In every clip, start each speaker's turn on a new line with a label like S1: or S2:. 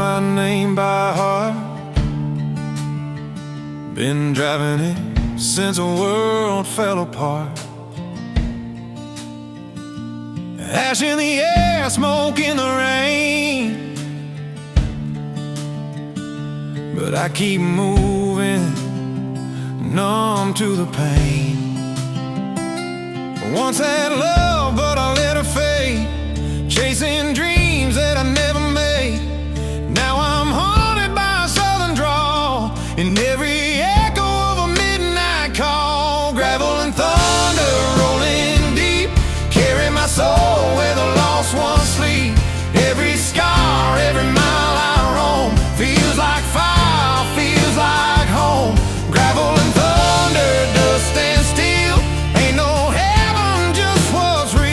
S1: my name by heart. Been driving it since the world fell apart. Ash in the air, smoke in the rain, but I keep moving, numb to the pain. Once had love, but I let her fade, chasing dreams that I never made. Now I'm haunted by a southern drawl, in every echo of a midnight call. Gravel and thunder rolling deep, carry my soul where the lost ones sleep. Every scar, every mile I roam, feels like fire, feels like home. Gravel and thunder, dust and steel, ain't no heaven, just what's real.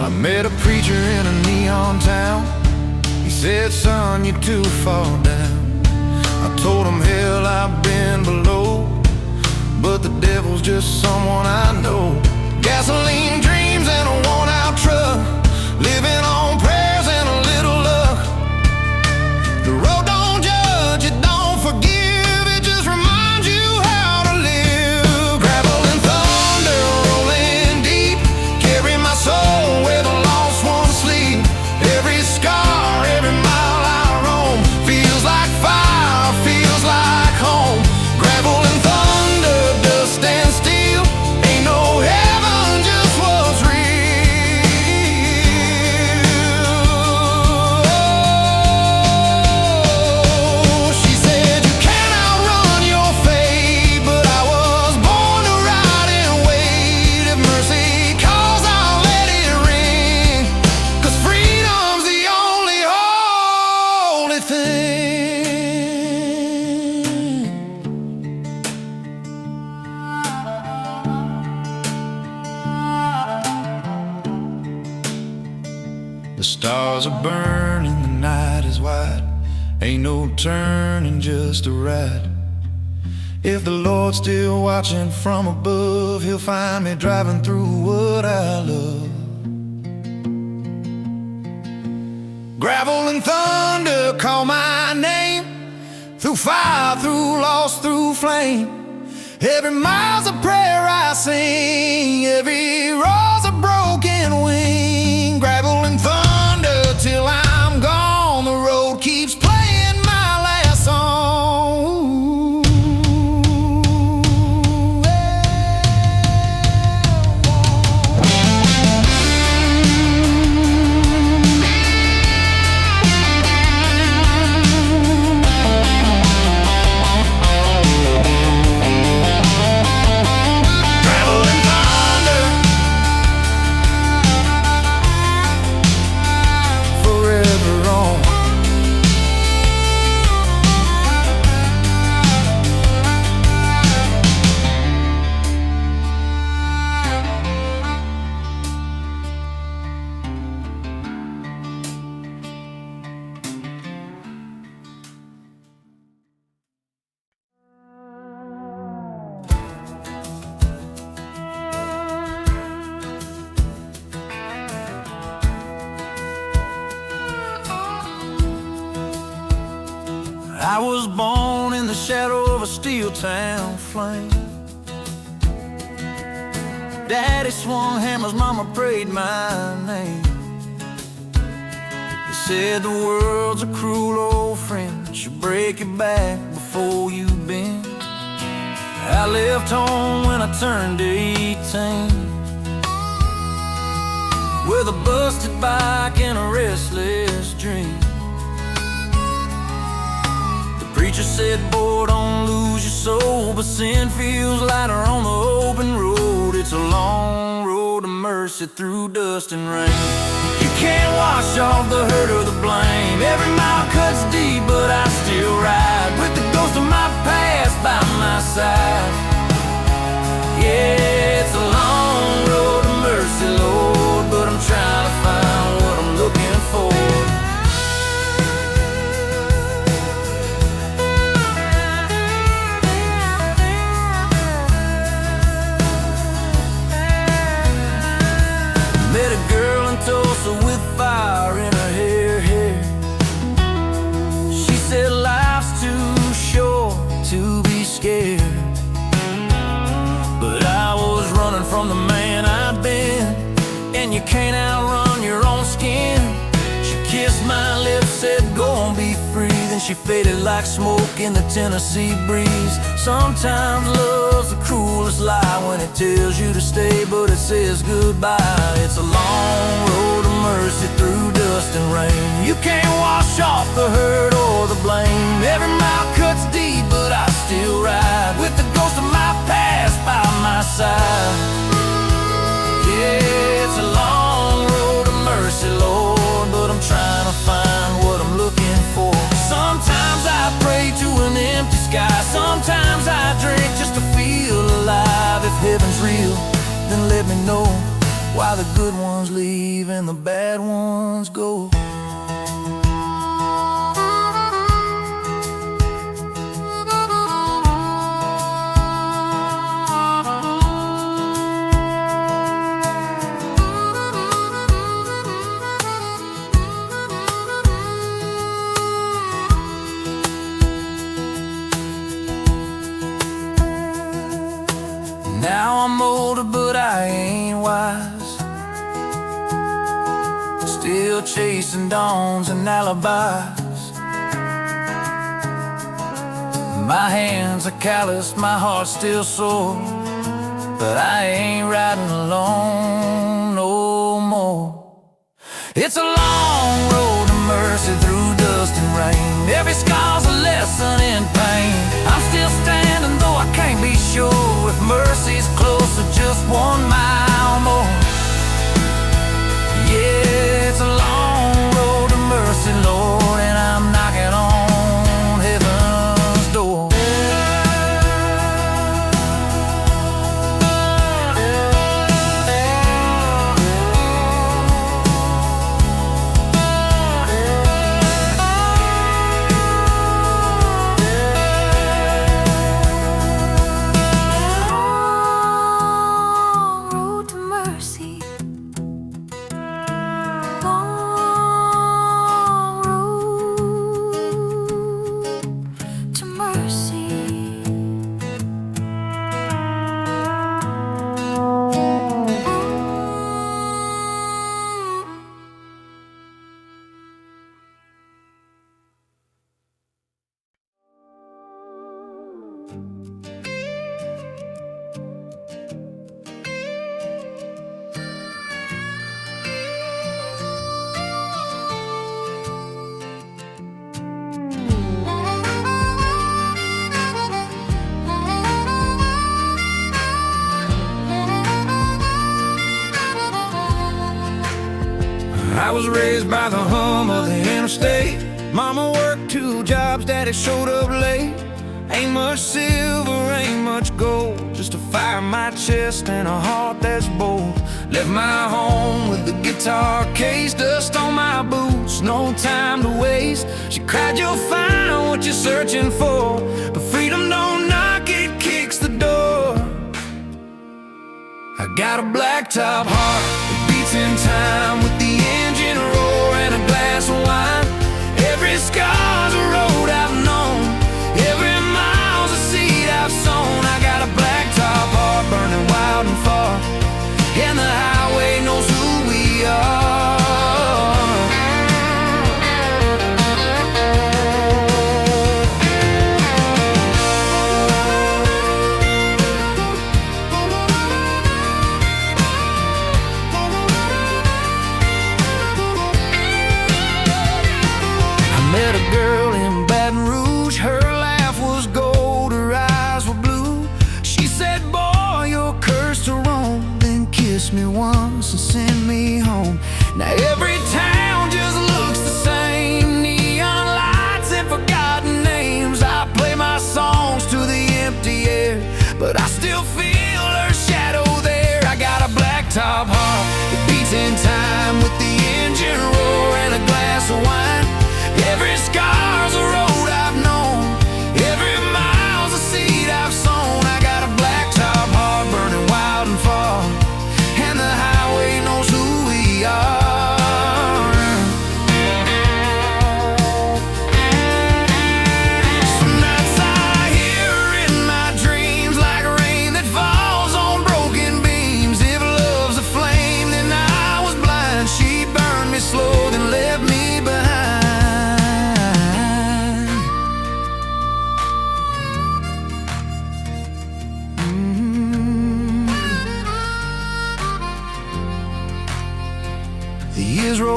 S1: I met a preacher in a neon town. He said, son, you're too far down. I told him, hell, I've been below, but the devil's just someone I know. Gasoline dreams and a worn-out truck, living on prayers and a little luck. The road don't judge, it don't forgive, it just reminds you how to live. Gravel and thunder rolling deep, carry my soul where the lost ones sleep. Every scar, every mile I roam, feels like fire, feels like home. Gravel and thunder, dust and steel, ain't no heaven, just what's real. She said you can't outrun your fate, but I was born to ride and wait. If mercy calls, I'll let it ring, 'cause freedom's the only holy thing. The stars are burning, the night is wide, ain't no turning, just a ride. If the Lord's still watching from above, he'll find me driving through what I love. Gravel and thunder call my name, through fire, through loss, through flame. Every mile's a prayer I sing, every roar's a broken wing. Gravel and thunder till I'm gone, the road keeps playing my last song. Gravel and thunder, forever on. I was born in the shadow of a steel town flame. Daddy swung hammers, mama prayed my name. They said the world's a cruel old friend, she'll break your back before you bend. I left home when I turned 18, with a busted bike and a restless dream. Preacher said, boy, don't lose your soul, but sin feels lighter on the open road. It's a long road to mercy through dust and rain. You can't wash off the hurt or the blame. Every mile cuts deep, but I still ride with the ghost of my past by my side. Yeah, it's a long road to mercy, Lord, but I'm trying to find what I'm looking for. from the man I'd been, and you can't outrun your own skin. She kissed my lips, said go and be free, then she faded like smoke in the Tennessee breeze. Sometimes love's the cruelest lie, when it tells you to stay but it says goodbye. It's a long road to mercy through dust and rain. You can't wash off the hurt or the blame. Every mile cuts deep, but I still ride with the ghost of my past by my side. Yeah, it's a long road to mercy, Lord, but I'm trying to find what I'm looking for. Sometimes I pray to an empty sky, sometimes I drink just to feel alive. If heaven's real, then let me know why the good ones leave and the bad ones go. Now I'm older, but I ain't wise, still chasing dawns and alibis. My hands are calloused, my heart's still sore, but I ain't riding alone no more. It's a long road to mercy through dust and rain. Every scar's a lesson in pain. I'm still standing though I can't be sure if mercy's close or just 1 mile more. Yeah, it's a long road to mercy, Lord, and I'm knocking on heaven's door. I was raised by the hum of the interstate. Mama worked 2 jobs, daddy showed up late. Ain't much silver, ain't much gold, just a fire in my chest and a heart that's bold. Left my home with the guitar case, dust on my boots, no time to waste. She cried, you'll find what you're searching for, but freedom don't knock, it kicks the door. I got a blacktop heart that beats in time with the engine roar and a glass of wine. Every scar's a road I've known, every mile's a seed I've sown. I got a blacktop heart burning wild and far, and the highway knows who we are.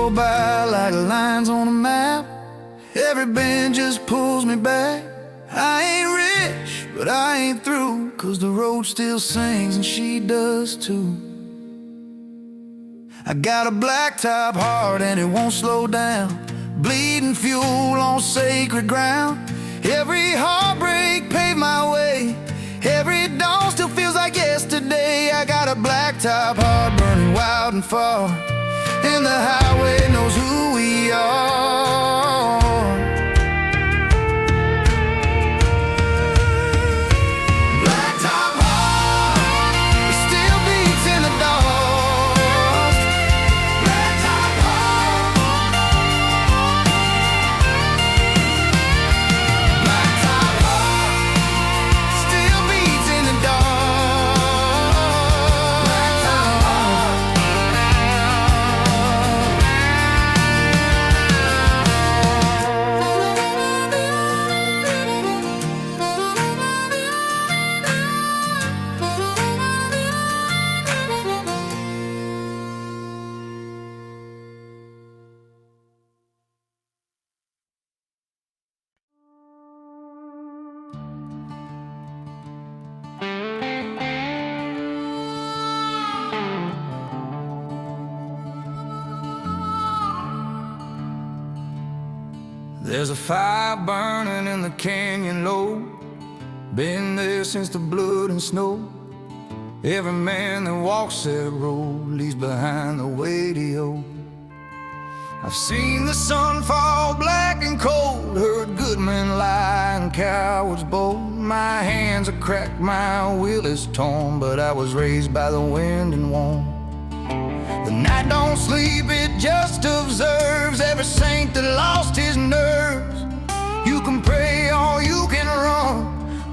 S1: go by like lines on a map. Every bend just pulls me back. I ain't rich, but I ain't through, 'cause the road still sings and she does too. I got a blacktop heart and it won't slow down, bleeding fuel on sacred ground. Every heartbreak paved my way, every dawn still feels like yesterday. I got a blacktop heart burning wild and far, and the highway knows who we are. Blacktop heart, it still beats in the dust. Blacktop heart, blacktop heart, still beats in the dust. Blacktop heart. There's a fire burning in the canyon low, been there since the blood and snow. Every man that walks that road leaves behind the weight he owed. I've seen the sun fall black and cold, heard good men lie and cowards bold. My hands are cracked, my will is torn, but I was raised by the wind and warm. The night don't sleep, it just observes every saint that lost his nerves. You can pray or you can run,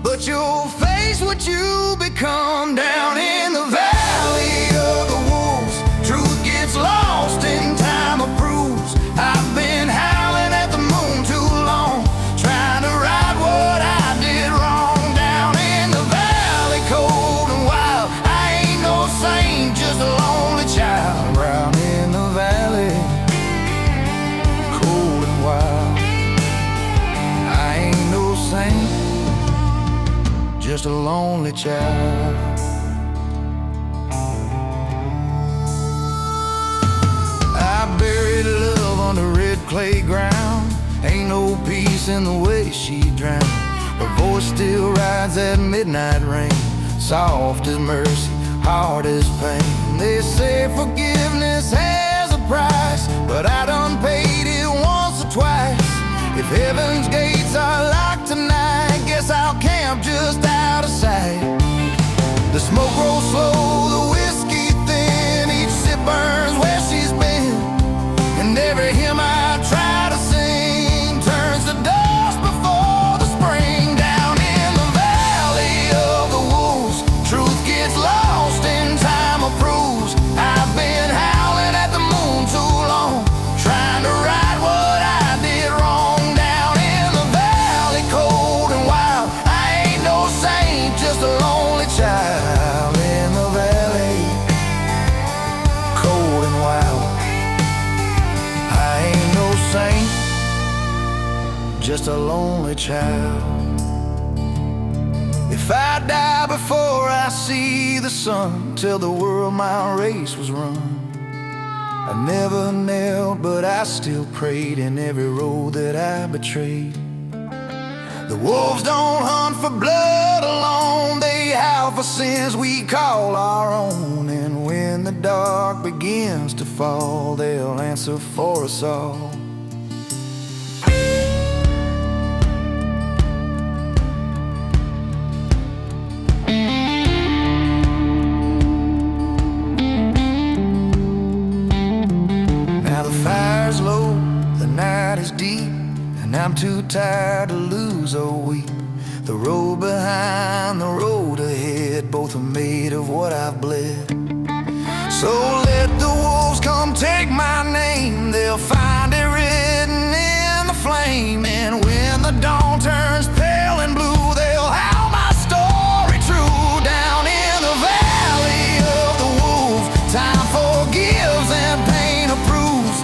S1: but you'll face what you become. Down in the valley of the wolves, truth gets lost in time approves. I've been howling at the moon too long, trying to right what I did wrong. Down in the valley, cold and wild, I ain't no saint, just a lonely child. Round in the valley, cold and wild, I ain't no saint, just a lonely child. I buried love under red clay ground, ain't no peace in the way she drowned. Her voice still rides that midnight rain, soft as mercy, hard as pain. They say forgiveness has a price, but I done paid it once or twice. If heaven's gates are locked tonight, guess I'll camp just out of sight. The smoke rolls slow, the whiskey thin, each sip burns where she's been, and every hymn I try to sing turns to dust before the spring. Down in the valley of the wolves, truth gets lost in time approves. I've been howling at the moon too long, trying to right what I did wrong. Down in the valley, cold and wild, I ain't no saint, just a lonely child. In the valley, cold and wild, I ain't no saint, just a lonely child. If I die before I see the sun, tell the world my race was run. I never knelt, but I still prayed in every road that I betrayed. The wolves don't hunt for blood alone, they howl for sins we call our own. And when the dark begins to fall, they'll answer for us all. And I'm too tired to lose or weep. The road behind, the road ahead, both are made of what I've bled. So let the wolves come take my name, they'll find it written in the flame. And when the dawn turns pale and blue, they'll howl my story true. Down in the valley of the wolves, time forgives and pain approves.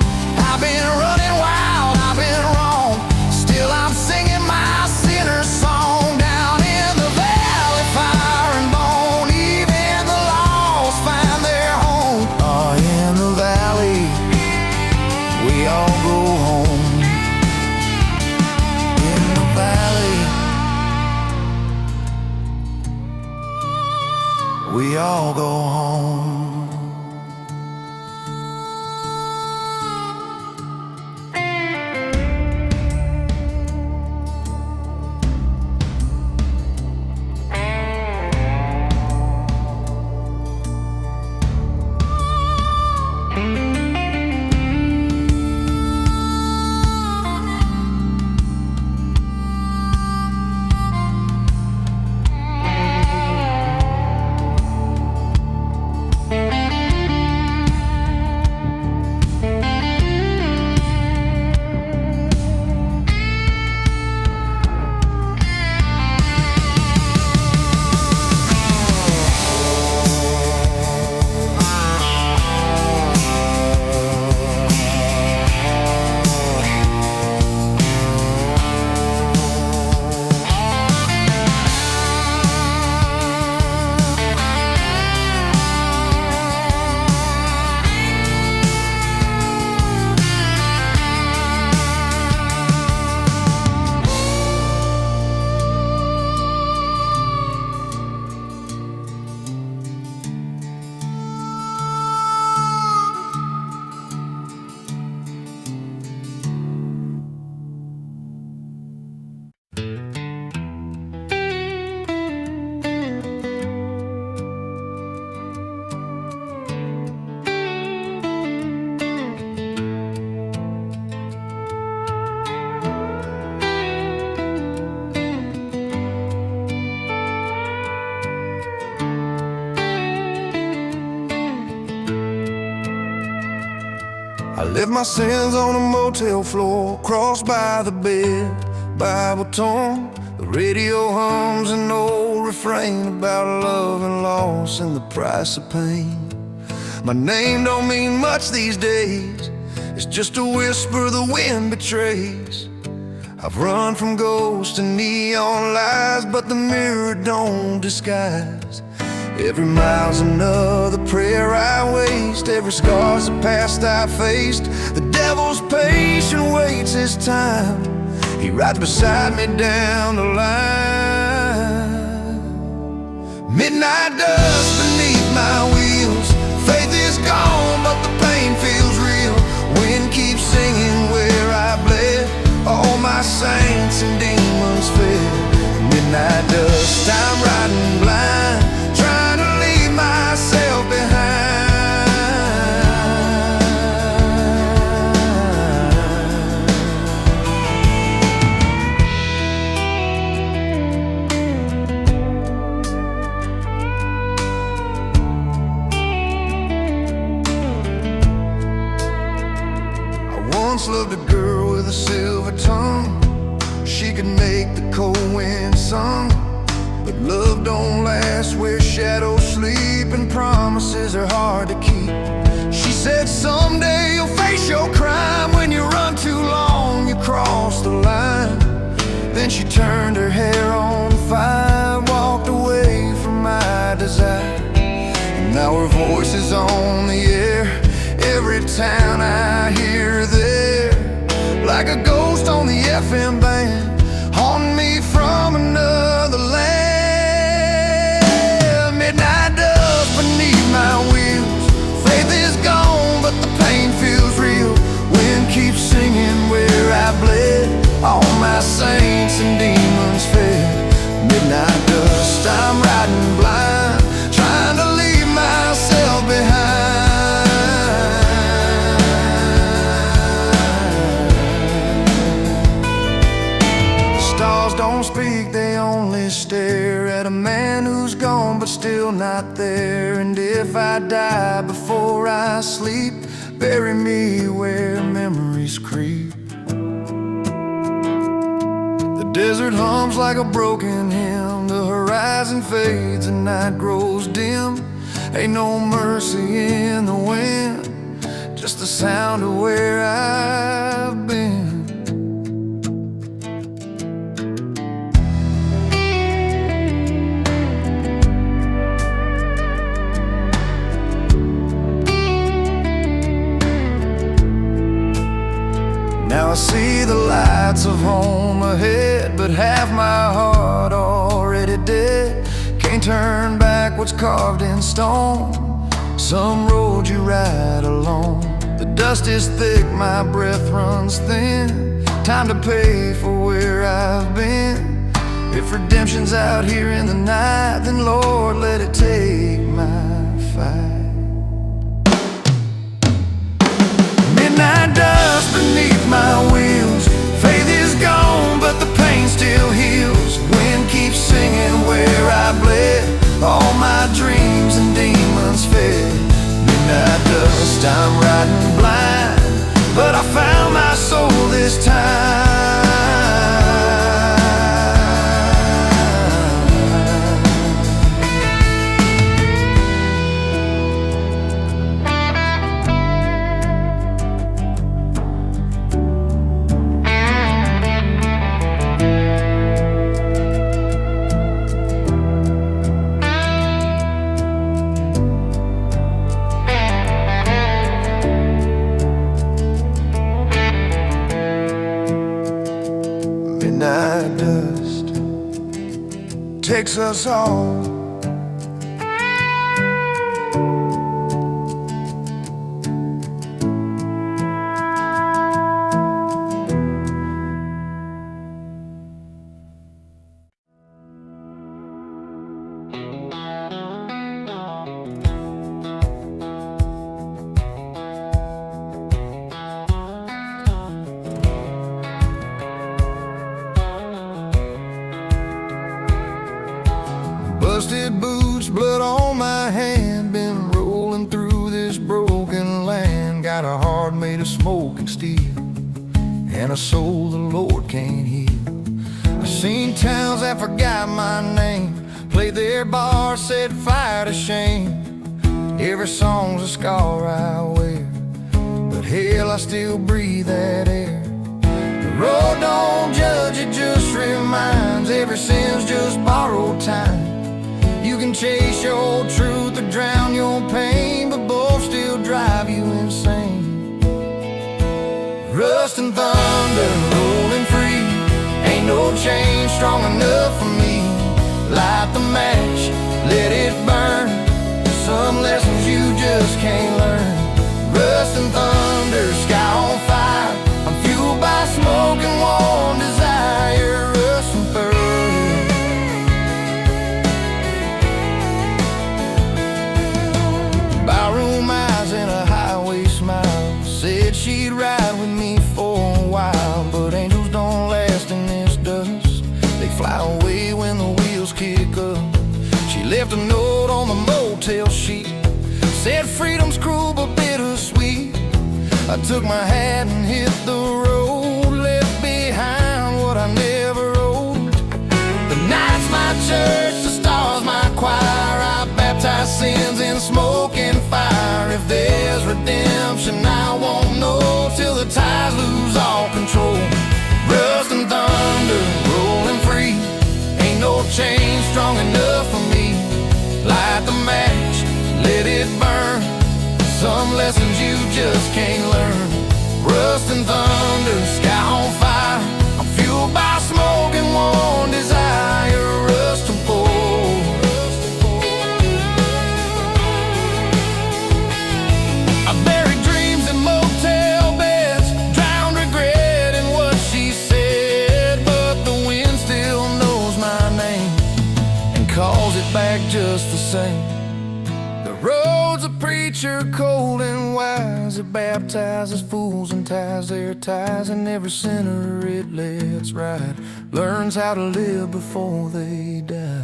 S1: we all go home. I left my sins on a motel floor, crossed by the bed, Bible torn. The radio hums an old refrain about love and loss and the price of pain. My name don't mean much these days, it's just a whisper the wind betrays. I've run from ghosts and neon lies, but the mirror don't disguise. Every mile's another prayer I waste, every scar's the past I faced. The devil's patient waits his time, he rides beside me down the line. Midnight dust beneath my wheels, faith is gone but the pain feels real. Wind keeps singing where I bled, all my saints and demons fled. Midnight dust, I'm riding blind, trying to leave myself behind. I once loved a girl with a silver tongue, she could make the cold wind sing. But love don't last where shadows sleep and promises are hard to keep. She said someday you'll face your crime, when you run too long you cross the line. Then she turned her hair on fire, walked away from my desire. And now her voice is on the air, every town I hear her there. Like a ghost on the FM band, haunting me from another land. Midnight dust beneath my wheels, faith is gone but the pain feels real. Wind keeps singing where I bled, all my saints and demons fled. Midnight dust, I'm riding blind, trying to leave myself behind. Stars don't speak, they only stare at a man who's gone but still not there. And if I die before I sleep, bury me where memories creep. The desert hums like a broken hymn, the horizon fades and night grows dim. Ain't no mercy in the wind, just the sound of where I've been. Now I see the lights of home ahead, but half my heart already dead. Can't turn back like what's carved in stone. Some road you ride alone. The dust is thick, my breath runs thin. Time to pay for where I've been. If redemption's out here in the night, then Lord, let it take my fight. Midnight dust beneath my wheels. Faith is gone, but the pain still heals. Wind keeps singing where I bled. All my dreams and demons fed. Midnight dust, I'm riding blind, but I found my soul this time. Midnight dust takes us all. Busted boots, blood on my hand. Been rolling through this broken land. Got a heart made of smoke and steel, and a soul the Lord can't heal. I've seen towns that forgot my name, played their bar, set fire to shame. Every song's a scar I wear, but hell, I still breathe that air. The road don't judge, it just reminds. Every sin's just borrowed time. You can chase your truth or drown your pain, but both still drive you insane. Rust and thunder rolling free. Ain't no chain strong enough for me. Light the match, let it burn. Some lessons you just can't learn. Rust and thunder, sky on fire. I'm fueled by smoke and warm desire. Rust and thunder. Barroom eyes and a highway smile. Said she'd ride with me for a while, but angels don't last in this dust. They fly away when the wheels kick up. She left a note on the motel sheet. Said freedom's cruel but bittersweet. I took my hat and hit the road. Left behind what I never owed. The night's my church, the stars my choir. I baptize sins in smoke and fire. If there's redemption, I won't know till the tides lose all control. Rust and thunder rolling free. Ain't no chain strong enough for me. Light the match, let it burn. Some lessons you just can't learn. Rust and thunder, sky on fire. I'm fueled by smoke and warm desire. Rust and pour. I buried dreams in motel beds, drowned regret in what she said. But the wind still knows my name and calls it back just the same. The road's a preacher, cold and wise. It baptizes fools and ties their ties, and every sinner it lets ride learns how to live before they die.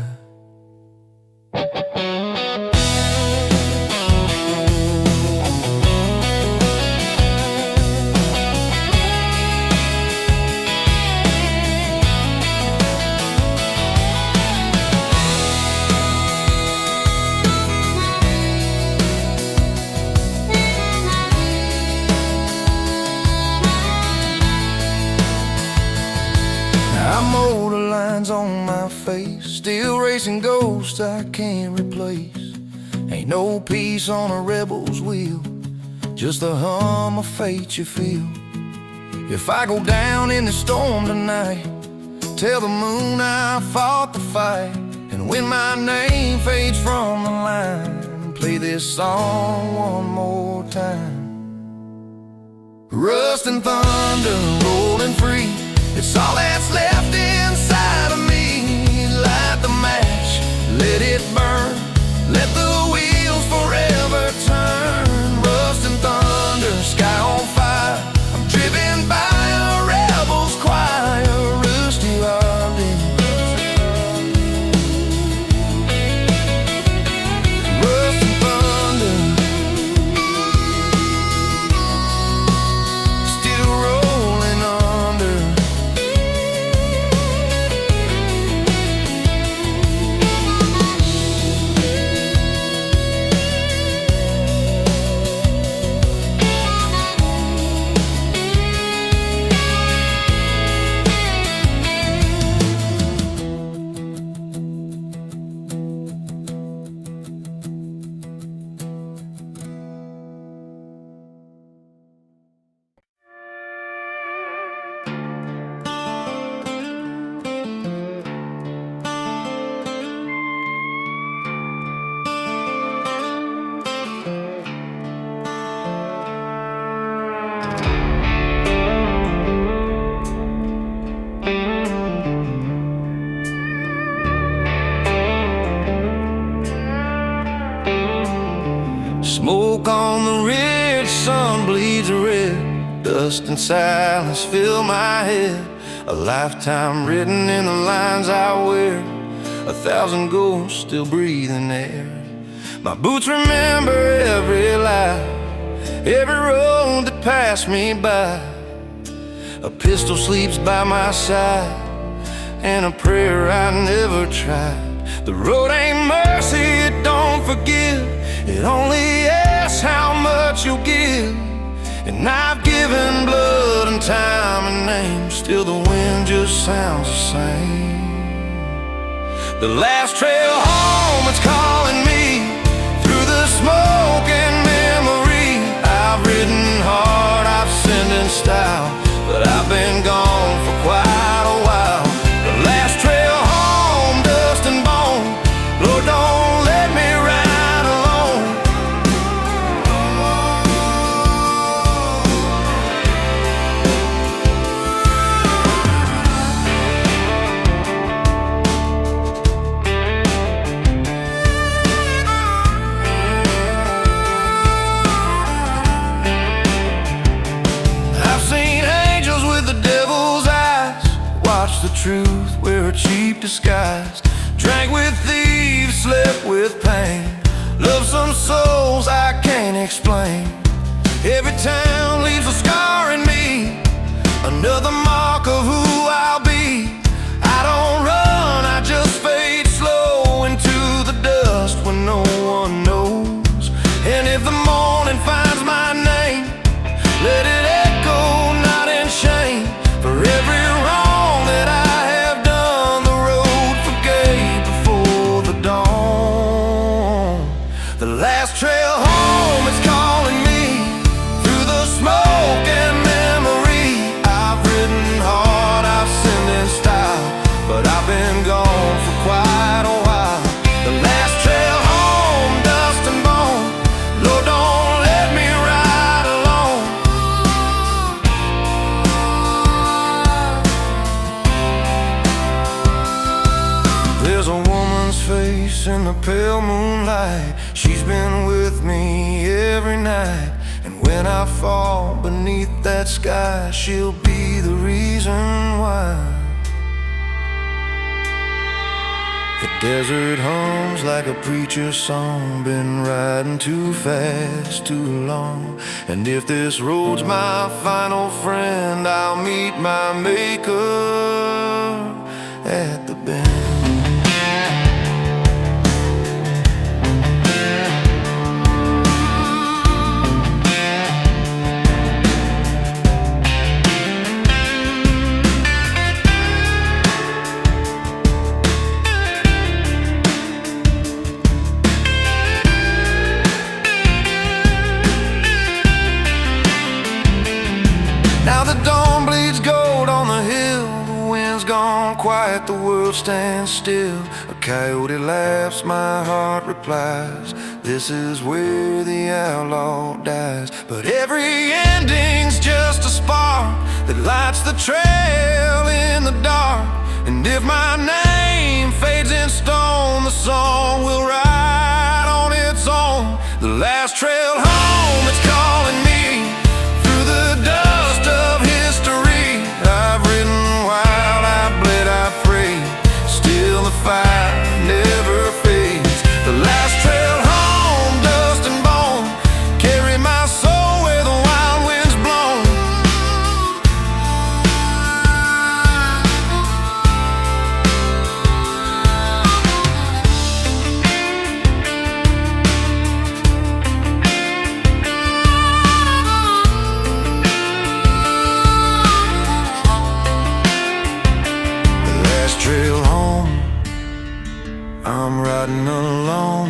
S1: Motor lines on my face, still racing ghosts I can't replace. Ain't no peace on a rebel's wheel, just the hum of fate you feel. If I go down in the storm tonight, tell the moon I fought the fight, and And when my name fades from the line, play this song one more time. Rust and thunder rolling free, it's all that's left inside of me. Light the match, let it burn, let the wheels forever turn. Rust and thunder, sky on fire, I'm driven by a rebel's choir. Rusty hearted, rust and thunder, still rolling under. Smoke on the ridge, sun bleeds red. Dust and silence fill my head. A lifetime written in the lines I wear. 1,000 ghosts still breathing air. My boots remember every lie, every road that passed me by. A pistol sleeps by my side, and a prayer I never tried. The road ain't mercy, it don't forgive. It only asks how much you'll give. And I've given blood and time and name, still the wind just sounds the same. The last trail home, it's calling me through the smoke and memory. I've ridden hard, I've sinned in style, but I've been gone for quite a while. The last trail home, dust and bone. Lord, don't let me ride alone. I've seen angels with the devil's eyes, watched the truth wear a cheap disguise. Drank with thieves, slept with pain, loved some souls I can't explain. Every town leaves a scar in me, another mark of who I'll be. I don't run, I just fade slow into the dust when no one knows. And if the morning finds my name, let it echo, not in shame. For every wrong that I have done, the road forgave before the dawn. The last trail home is calling me through the smoke and memory. I've ridden hard, I've sinned in style, but I've been gone for quite a while. The last trail home, dust and bone. Lord, don't let me ride alone. There's a woman's face in the pale moonlight. She's been with me every night. And when I fall beneath that sky, she'll be the reason why. The desert hums like a preacher's song, been riding too fast, too long. And if this road's my final friend, I'll meet my maker at the bend. Now the dawn bleeds gold on the hill, the wind's gone quiet, the world stands still. A coyote laughs, my heart replies. This is where the outlaw dies. But every ending's just a spark that lights the trail in the dark. And if my name fades in stone, the song will ride on its own. The last trail home, it's calling me through the dust of history. I've ridden wild, I bled, I prayed. Still the fire never fades. The last trail home, dust and bone, carry my soul where the wild wind's blown. Trail home, I'm riding alone.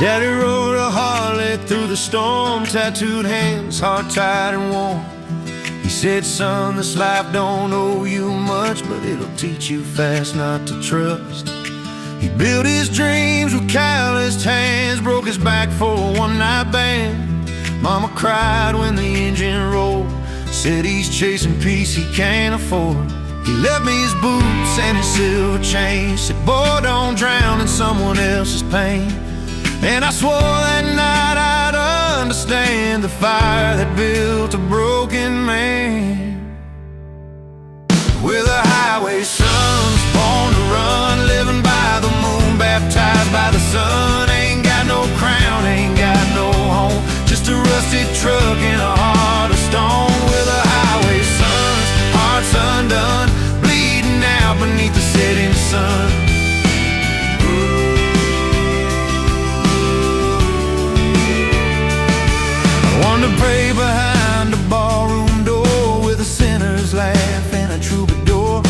S1: Daddy rode a Harley through the storm, tattooed hands, heart tight and warm. He said, son, this life don't owe you much, but it'll teach you fast not to trust. He built his dreams with calloused hands, broke his back for a one-night band. Mama cried when the engine rolled, said he's chasing peace he can't afford. He left me his boots and his silver chain, said, boy, don't drown in someone else's pain. And I swore that night I'd understand the fire that built a broken man. We're the highway sons, born to run, living by the moon, baptized by the sun. Ain't got no crown, ain't got no home, just a rusted truck and a heart of stone. We're the highway sons, hearts undone, bleeding out beneath the setting sun. To pray behind a ballroom door with a sinner's laugh and a troubadour.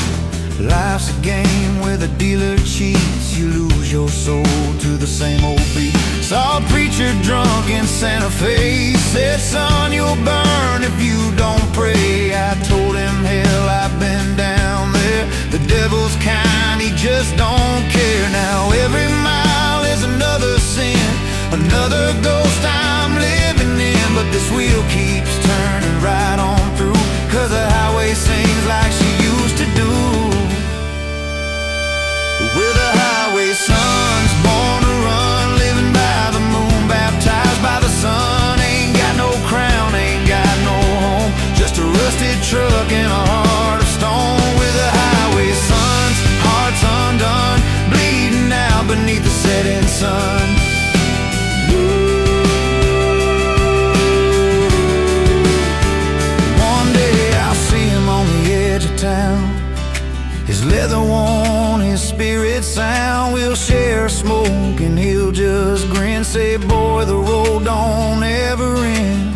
S1: Life's a game where the dealer cheats, you lose your soul to the same old beat. Saw a preacher drunk in Santa Fe, said, son, you'll burn if you don't pray. I told him, hell, I've been down there. The devil's kind, he just don't care. Now every mile is another sin, another ghost I'm living in. But this wheel keeps turning right on through, 'cause the highway sings like she used to do. We're the highway sons, born to run, living by the moon, baptized by the sun. Ain't got no crown, ain't got no home, just a rusted truck and a heart of stone. We're the highway sons, hearts undone, bleeding out beneath the setting sun. Town. His leather worn, his spirit sound. We'll share a smoke and he'll just grin, say, boy, the road don't ever end.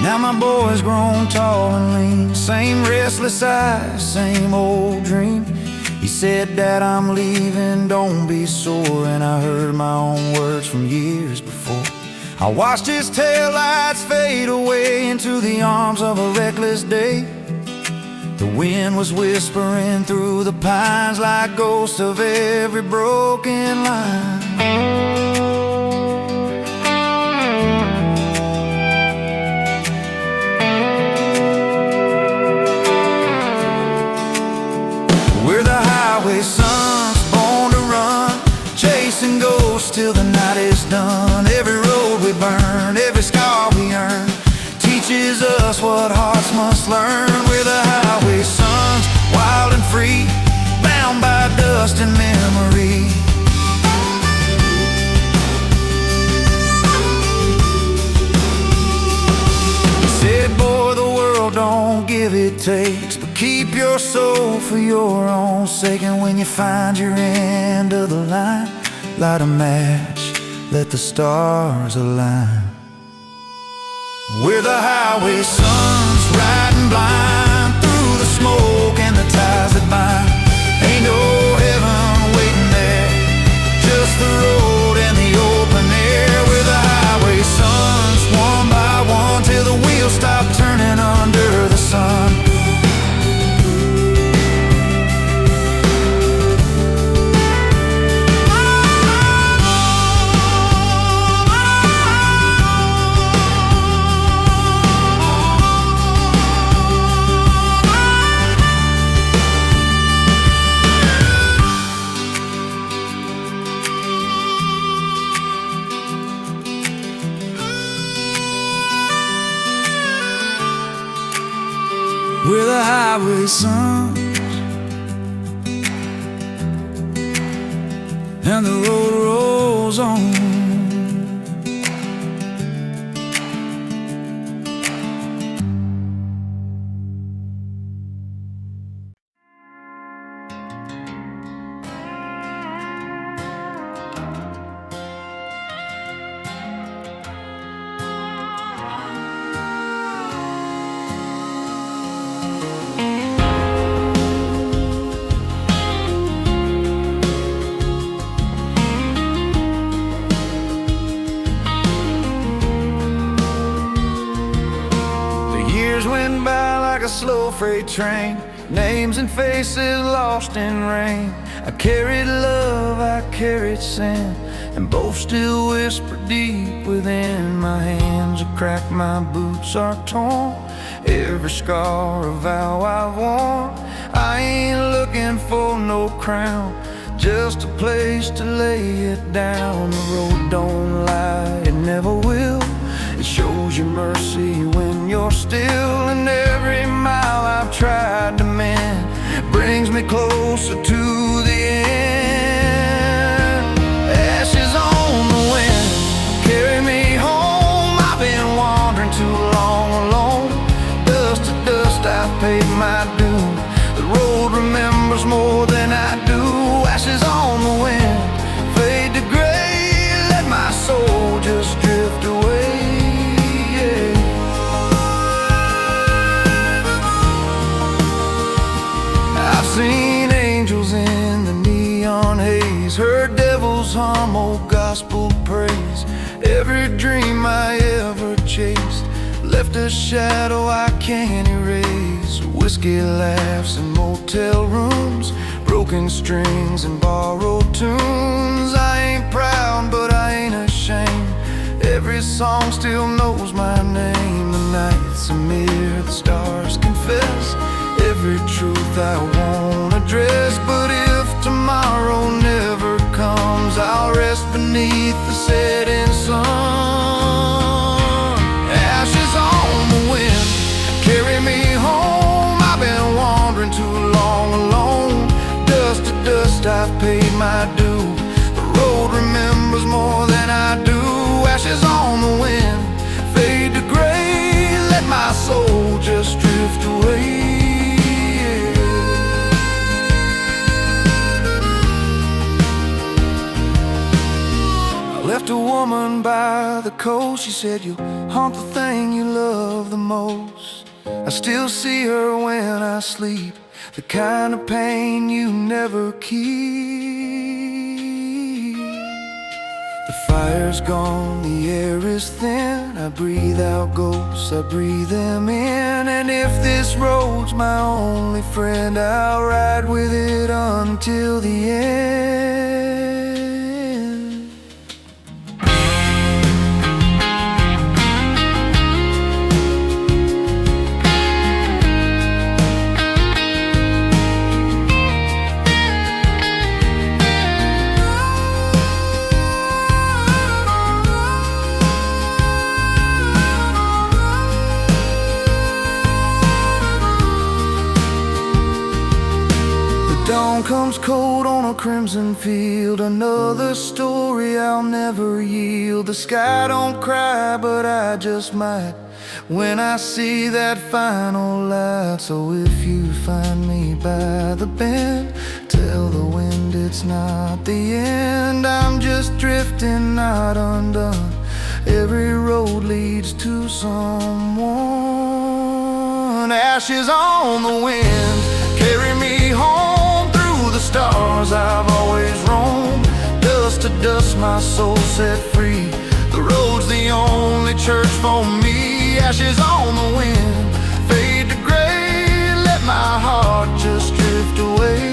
S1: Now my boy's grown tall and lean, same restless eyes, same old dream. He said, Dad, I'm leaving, don't be sore. And I heard my own words from years before. I watched his taillights fade away into the arms of a reckless day. The wind was whispering through the pines like ghosts of every broken line. Sons, born to run, chasing ghosts till the night is done. Every road we burn, every scar we earn, teaches us what hearts must give it takes, but keep your soul for your own sake. And when you find your end of the line, light a match, let the stars align. We're the highway sons, riding blind through the smoke and the ties that bind. Ain't no heaven waiting there, just the road and the open air. We're the highway sons, one by one, till the wheels stop turning under the sun. We're the highway sons, and the road rolls on. Went by like a slow freight train, names and faces lost in rain. I carried love, I carried sin, and both still whisper deep within. My hands are cracked, my boots are torn, every scar a vow I've worn. I ain't looking for no crown, just a place to lay it down. The road don't lie, it never will. It shows you mercy when you're still, and every mile I've tried to mend brings me closer to the end. Ashes on the wind, carry me home. I've been wandering too long alone. Dust to dust, I've paid my due. The road remembers more than I do. Ashes on the wind, fade to gray. Let my soul just drift away. Seen angels in the neon haze, heard devils hum old gospel praise. Every dream I ever chased left a shadow I can't erase. Whiskey laughs in motel rooms, broken strings and borrowed tunes. I ain't proud but I ain't ashamed, every song still knows my name. The night's a mirror, the stars confess every truth I won't address. But if tomorrow never comes, I'll rest beneath the setting sun. Ashes on the wind, carry me home. I've been wandering too long alone. Dust to dust, I've paid my due. The road remembers more than I do. Ashes on the wind, fade to gray. Let my soul just drift away. Left a woman by the coast. She said, you'll haunt the thing you love the most. I still see her when I sleep, the kind of pain you never keep. The fire's gone, the air is thin. I breathe out ghosts, I breathe them in. And if this road's my only friend, I'll ride with it until the end. Dawn comes cold on a crimson field, another story I'll never yield. The sky don't cry, but I just might when I see that final light. So if you find me by the bend, tell the wind it's not the end. I'm just drifting, not undone. Every road leads to someone. Ashes on the wind carry me home through the stars I've always roamed. Dust to dust, my soul set free. The road's the only church for me. Ashes on the wind fade to gray. Let my heart just drift away.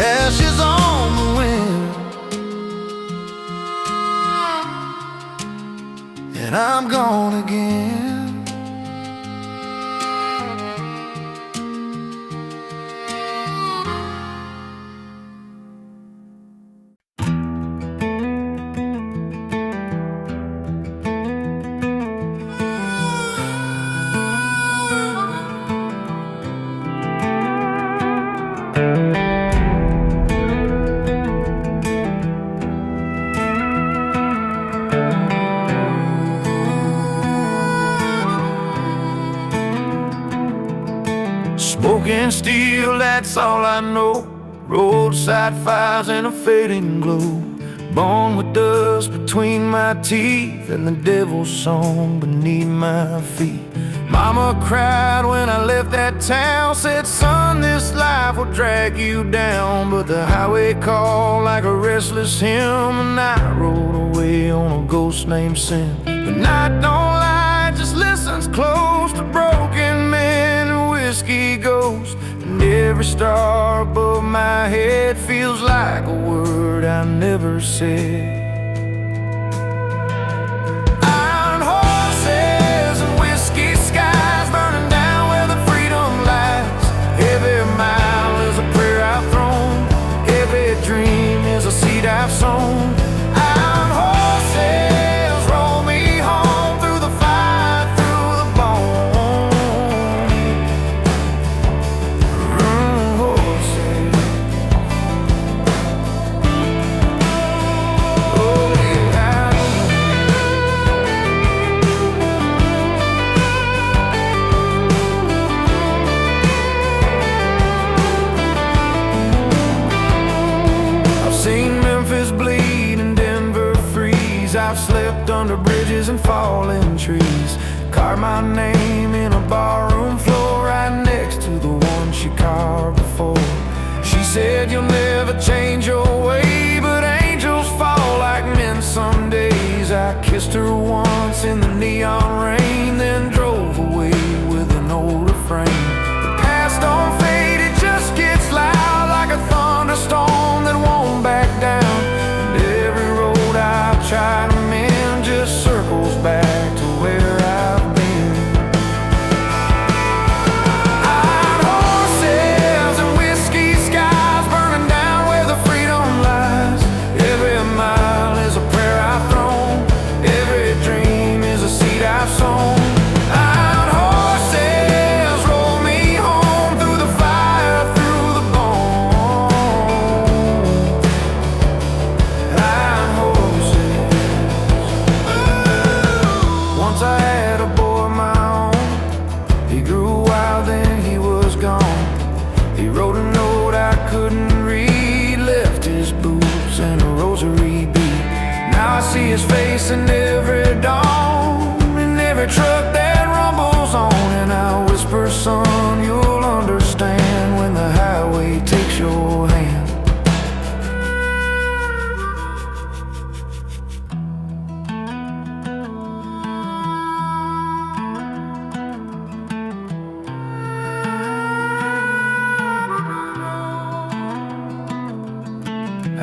S1: Ashes on the wind, and I'm gone again. Smoking steel, that's all I know. Roadside fires and a fading glow. Born with dust between my teeth and the devil's song beneath my feet. Mama cried when I left that town. Said, son, this life will drag you down. But the highway called like a restless hymn, and I rode away on a ghost named Sin. The night don't lie, just listens close to broken men and whiskey ghosts. And every star above my head feels like a word I never said. Iron horses and whiskey skies burning down where the freedom lies. Every mile is a prayer I've thrown. Every dream is a seed I've sown. Iron horses roll me home through the fire, through the bone. Horses. Oh yeah. I've seen Memphis bleed and Denver freeze. I've slept under bridges and fallen trees. Carved my name in a barroom floor right next to the one she carved before. She said, you'll never change your way, but angels fall like men some days. I kissed her once in the neon rain, then drove away with an old refrain. The past don't fade, it just gets loud like a thunderstorm that won't back down. And every road I've tried to mend just circles back to where I've been. Iron horses and whiskey skies burning down where the freedom lies. Every mile is a prayer I've thrown. Every dream is a seed I've sown. Iron horses roll me home through the fire, through the bone. Iron horses. Once I had a boy of my own. He grew wild, then he was gone. He wrote a note I couldn't read, left his boots and a rosary bead. Now I see his face in every dawn, in every truck that rumbles on. And I whisper, son, you'll understand when the highway takes your hand.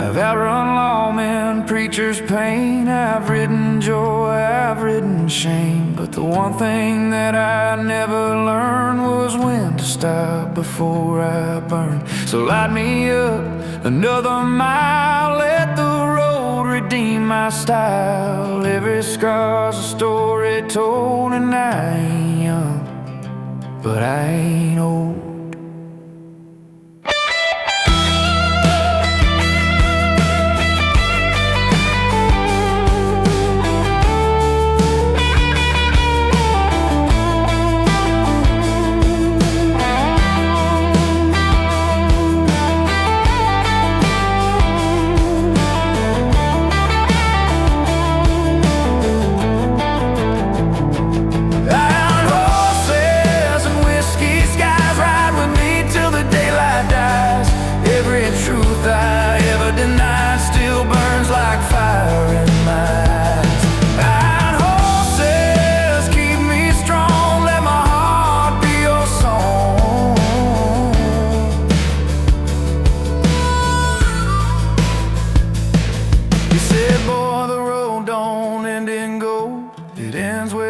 S1: I've outrun lawmen, preachers' pain. I've ridden joy, I've ridden shame. But the one thing that I never learned was when to stop before I burn. So light me up another mile, let the road redeem my style. Every scar's a story told, and I ain't young, but I ain't old.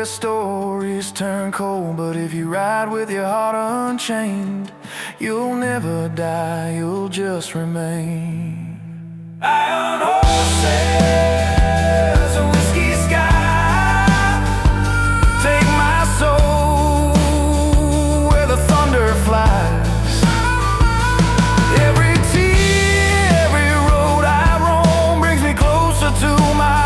S1: Stories turn cold, but if you ride with your heart unchained, you'll never die, you'll just remain. Iron horses, a whiskey sky, take my soul where the thunder flies. Every tear, every road I roam brings me closer to my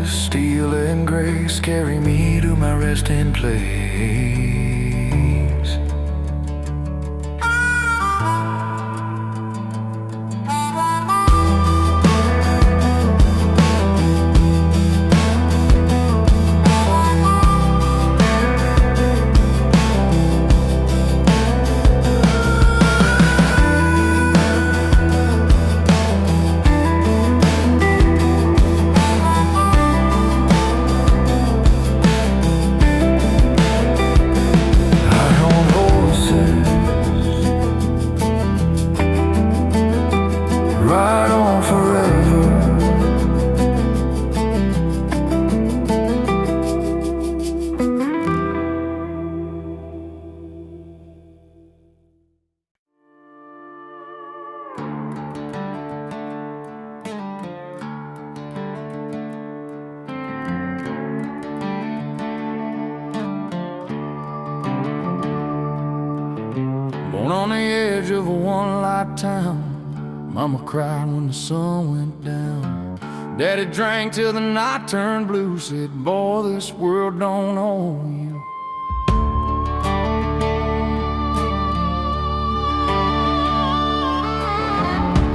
S1: steel and grace carry me to my resting place. Ride on forever. Born on the edge of a one-light town, Mama cried when the sun went down. Daddy drank till the night turned blue, said, boy, this world don't owe you.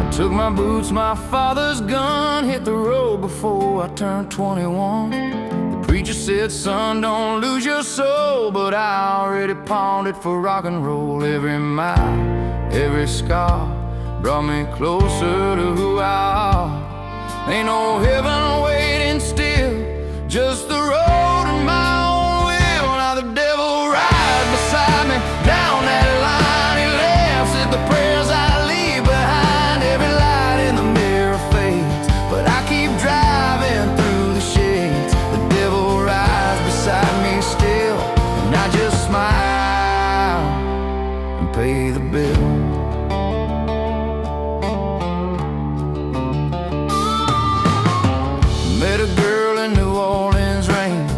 S1: I took my boots, my father's gun, hit the road before I turned 21. The preacher said, son, don't lose your soul, but I already pawned it for rock and roll. Every mile, every scar brought me closer to who I are. Ain't no heaven waiting still, just the road and my own will. Now the devil rides beside me down that line. He laughs at the prayers I leave behind. Every light in the mirror fades, but I keep driving through the shades. The devil rides beside me still, and I just smile and pay the bill. Met a girl in New Orleans rain.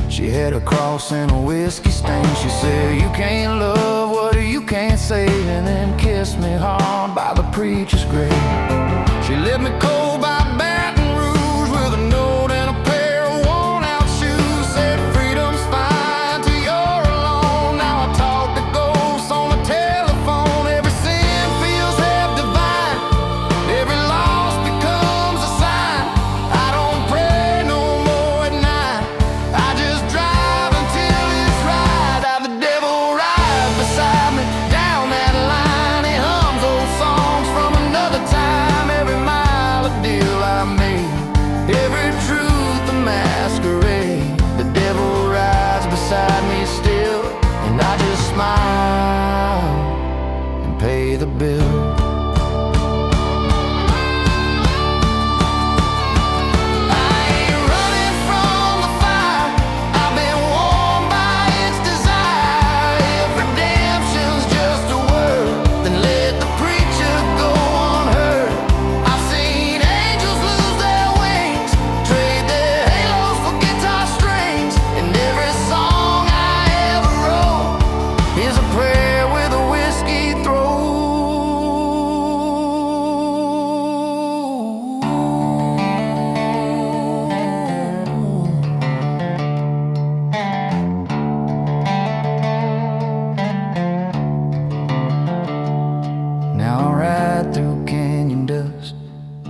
S1: She had a cross and a whiskey stain. She said, you can't love what you can't say, and then kissed me hard by the preacher's grave. She left me cold by Baton Rouge with a note and a pair of worn-out shoes. Said freedom's fine till you're alone. Now I talk to ghosts on the telephone. Every sin feels half divine, every loss becomes a sign. I don't pray no more at night, I just drive until it's right. Now the devil rides beside me down that line. He hums old songs from another time.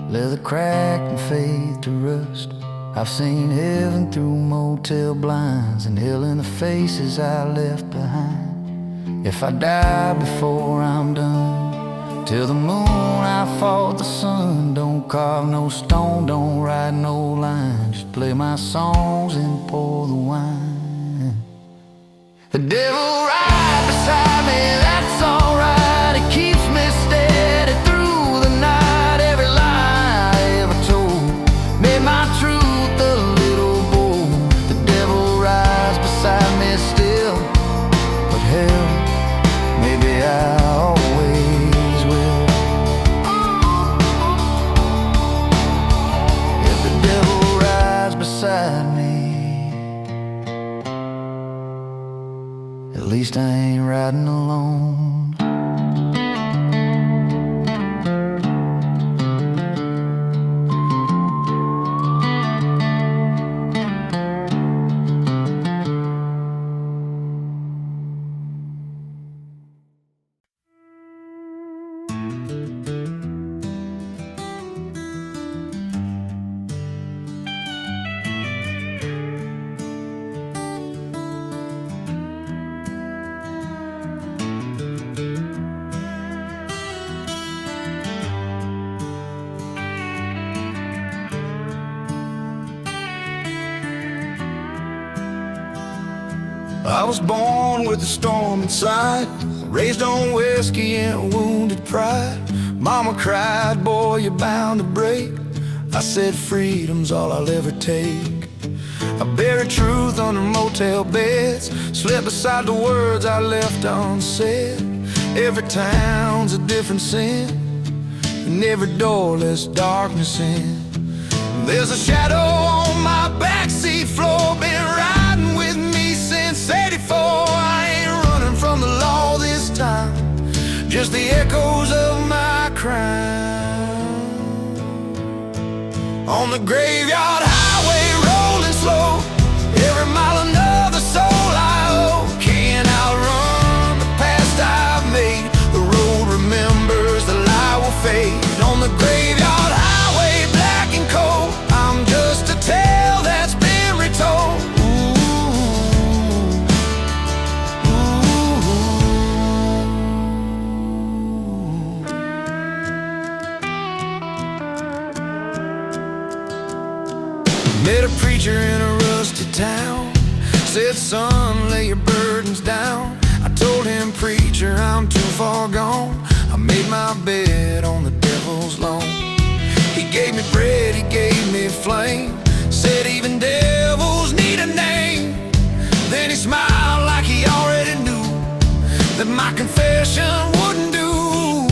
S1: leather cracked and fade to rust. I've seen heaven through motel blinds and hell in the faces I left behind. If I die before I'm done, till the moon I fought the sun. Don't carve no stone, don't write no line, just play my songs and pour the wine. The devil right beside me, that's alright. It keeps me steady through the night. Every lie I ever told made my truth a little bold. The devil rides beside me still, but hell, maybe I always will. If the devil rides beside me, at least I ain't riding alone. I was born with a storm inside, raised on whiskey and wounded pride. Mama cried, boy, you're bound to break. I said freedom's all I'll ever take. I buried truth under motel beds, slept beside the words I left unsaid. Every town's a different sin, and every door lets darkness in. There's a shadow on my backseat floor, been riding with me since '84. I ain't running from the law this time, just the echoes of my crime. On the graveyard highway rolling slow, every mile another soul I owe. Can't outrun the past I've made, the road remembers, the lie will fade. On the graveyard highway black and cold, I'm just a tale that's been retold. Met a preacher in a rusty town, said, son, lay your burdens down. I told him, preacher, I'm too far gone. I made my bed on the devil's lawn. He gave me bread, he gave me flame, said even devils need a name. Then he smiled like he already knew that my confession wouldn't do.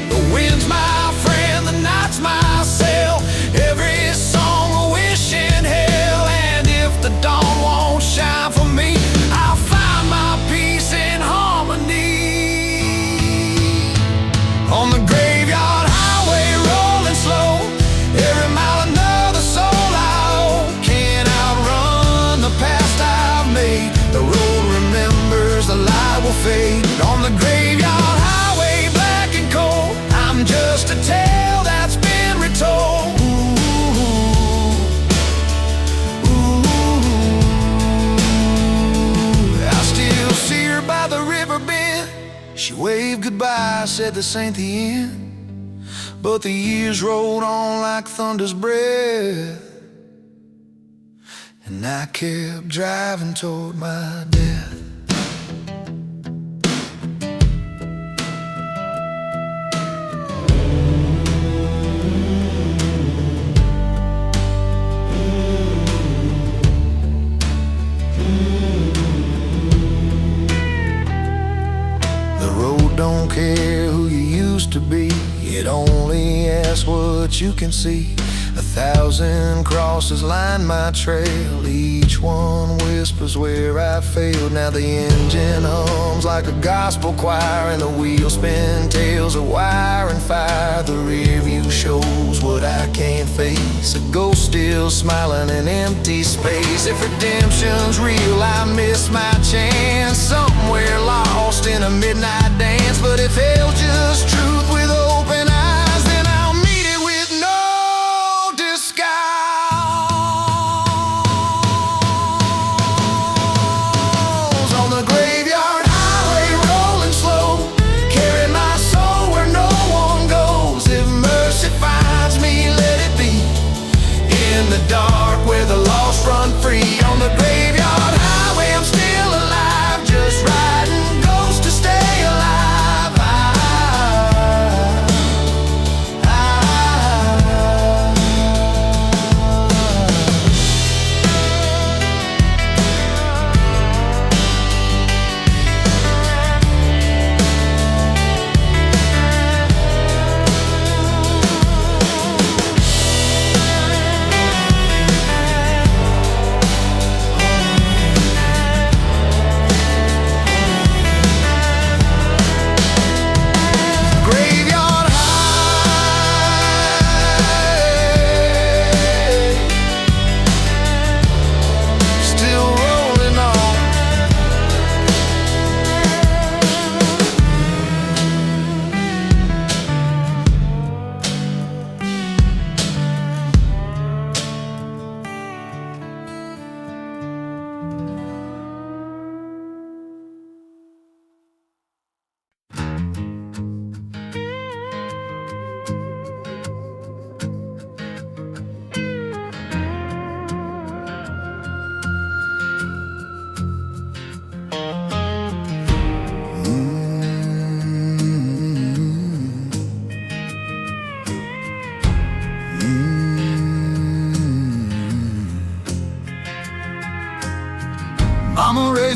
S1: The wind's my friend, the night's my cell, every song a wish in hell. And if the dawn won't shine for me, I'll find my peace in harmony. On the graveyard highway rolling slow, every mile another soul I owe. Can't outrun the past I've made, the road remembers, the light will fade. On the graveyard highway black and cold, I'm just a tale that's been retold. I still see her by the river bend. She waved goodbye, said this ain't the end. But the years rolled on like thunder's breath, and I kept driving toward my death. The road don't care who you used to be, it only asks what you can see. 1,000 crosses line my trail, each one whispers where I failed. Now the engine hums like a gospel choir, and the wheels spin tales of wire and fire. The rear view shows what I can't face, a ghost still smiling in empty space. If redemption's real, I miss my chance, somewhere lost in a midnight dance. But if hell's just truth with open eyes, then I'll meet it with no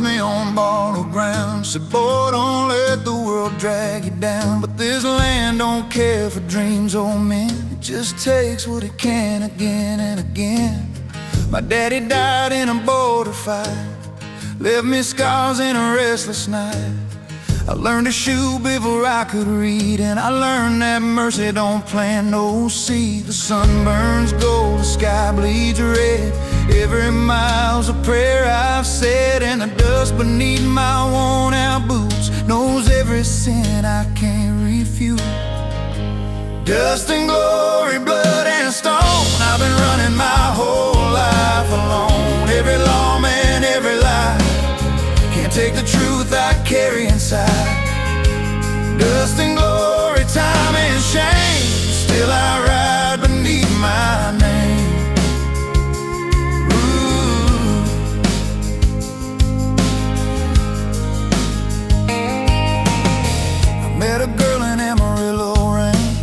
S1: me on borrowed ground. Said, boy, don't let the world drag you down. But this land don't care for dreams or men. It just takes what it can again and again. My daddy died in a border fight, left me scars in a restless night. I learned to shoot before I could read, and I learned that mercy don't plant no seed. The sun burns gold, the sky bleeds red. Every mile's a prayer I've said, and the dust beneath my worn-out boots knows every sin I can't refute. Dust and glory, blood and stone, I've been running my whole life alone. Every lawman, every lie can't take the truth I carry inside. Dust and glory, time and shame, still I ride beneath my name. Ooh. I met a girl in Amarillo rain.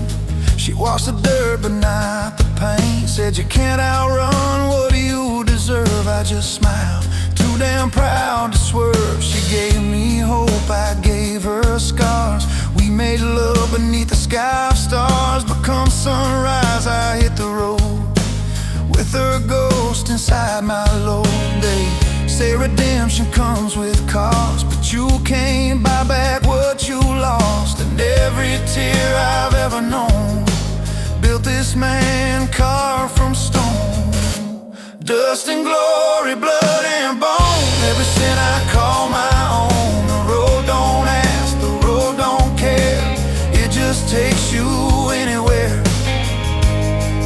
S1: She washed the dirt but not the pain. Said you can't outrun what you deserve. I just smiled, too damn proud to swerve. She gave me hope, I gave her scars. We made love beneath the sky of stars. But come sunrise, I hit the road with her ghost inside my load. They say redemption comes with cost, but you can't buy back what you lost. And every tear I've ever known built this man carved from stone. Dust and glory, blood and bone, every sin I call my own. The road don't ask, the road don't care, it just takes you anywhere.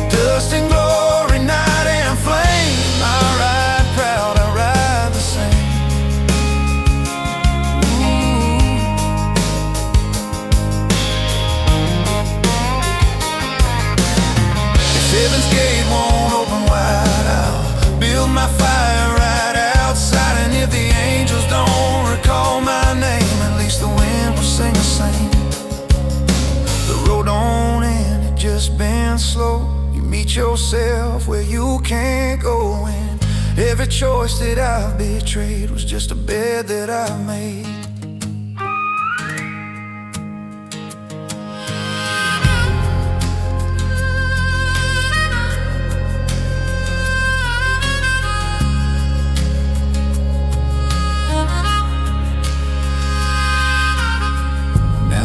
S1: Dust and glory, night and flame, I ride proud, I ride the same. If heaven's gate won't open wide, I'll build my fire right outside. And if the angels don't recall my name, at least the wind will sing the same. The road don't end, it just bends slow. You meet yourself where you can't go. And every choice that I've betrayed was just a bed that I made.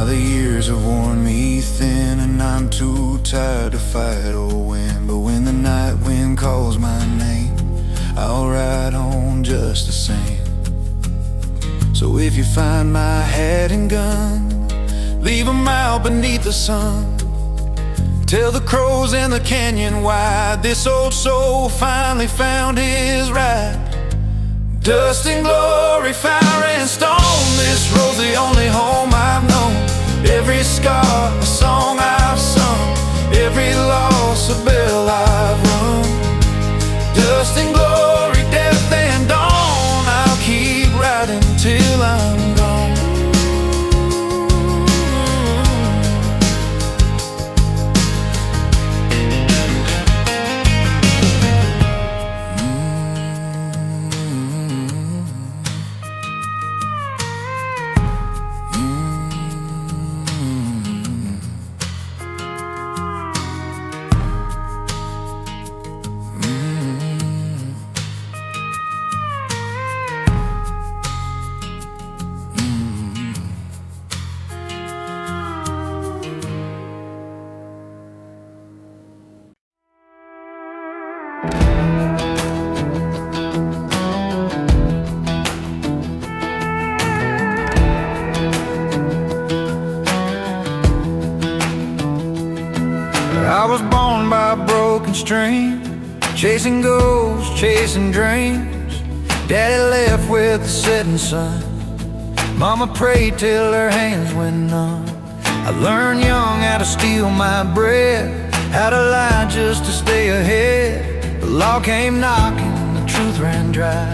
S1: The years have worn me thin, and I'm too tired to fight or win. But when the night wind calls my name, I'll ride on just the same. So if you find my hat and gun, leave 'em out beneath the sun. Tell the crows in the canyon why this old soul finally found his ride. Dust and glory, fire and stone, this road's the only home I've known. Every scar, a song I've sung, every loss, a bell I've rung. Dust and glory, death and dawn, I'll keep riding till I'm gone. I was born by a broken stream, chasing ghosts, chasing dreams. Daddy left with the setting sun. Mama prayed till her hands went numb. I learned young how to steal my bread, how to lie just to stay ahead. The law came knocking, the truth ran dry,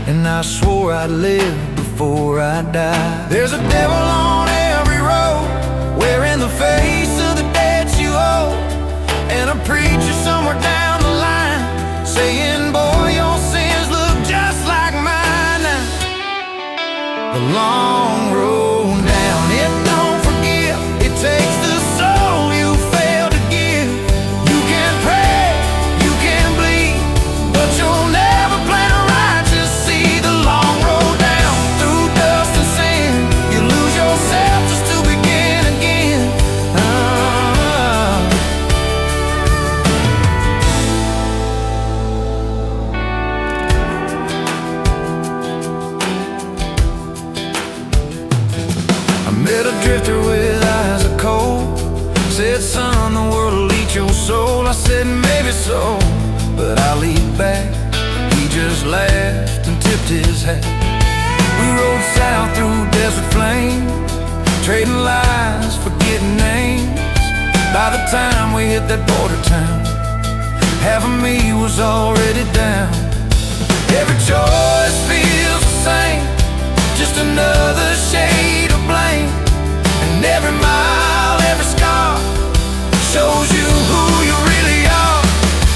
S1: and I swore I'd live before I die. There's a devil on every road, wearing the face of the debts you owe, and a preacher somewhere down the line saying, boy, your sins look just like mine now. long road down. It don't forgive, it takes the soul you failed to give. You can pray, you can bleed, but you'll never plant a righteous seed. The long road down through dust and sin, you lose yourself just to begin again. I met a drifter with eyes of coal. Said, son, the world will eat your soul. I said, maybe so, but I'll eat back. He just laughed and tipped his hat. We rode south through desert flame, trading lies, forgetting names. By the time we hit that border town, half of me was already down. Every choice feels the same, just another shade of blame. And every mile, every scar shows you who you really are.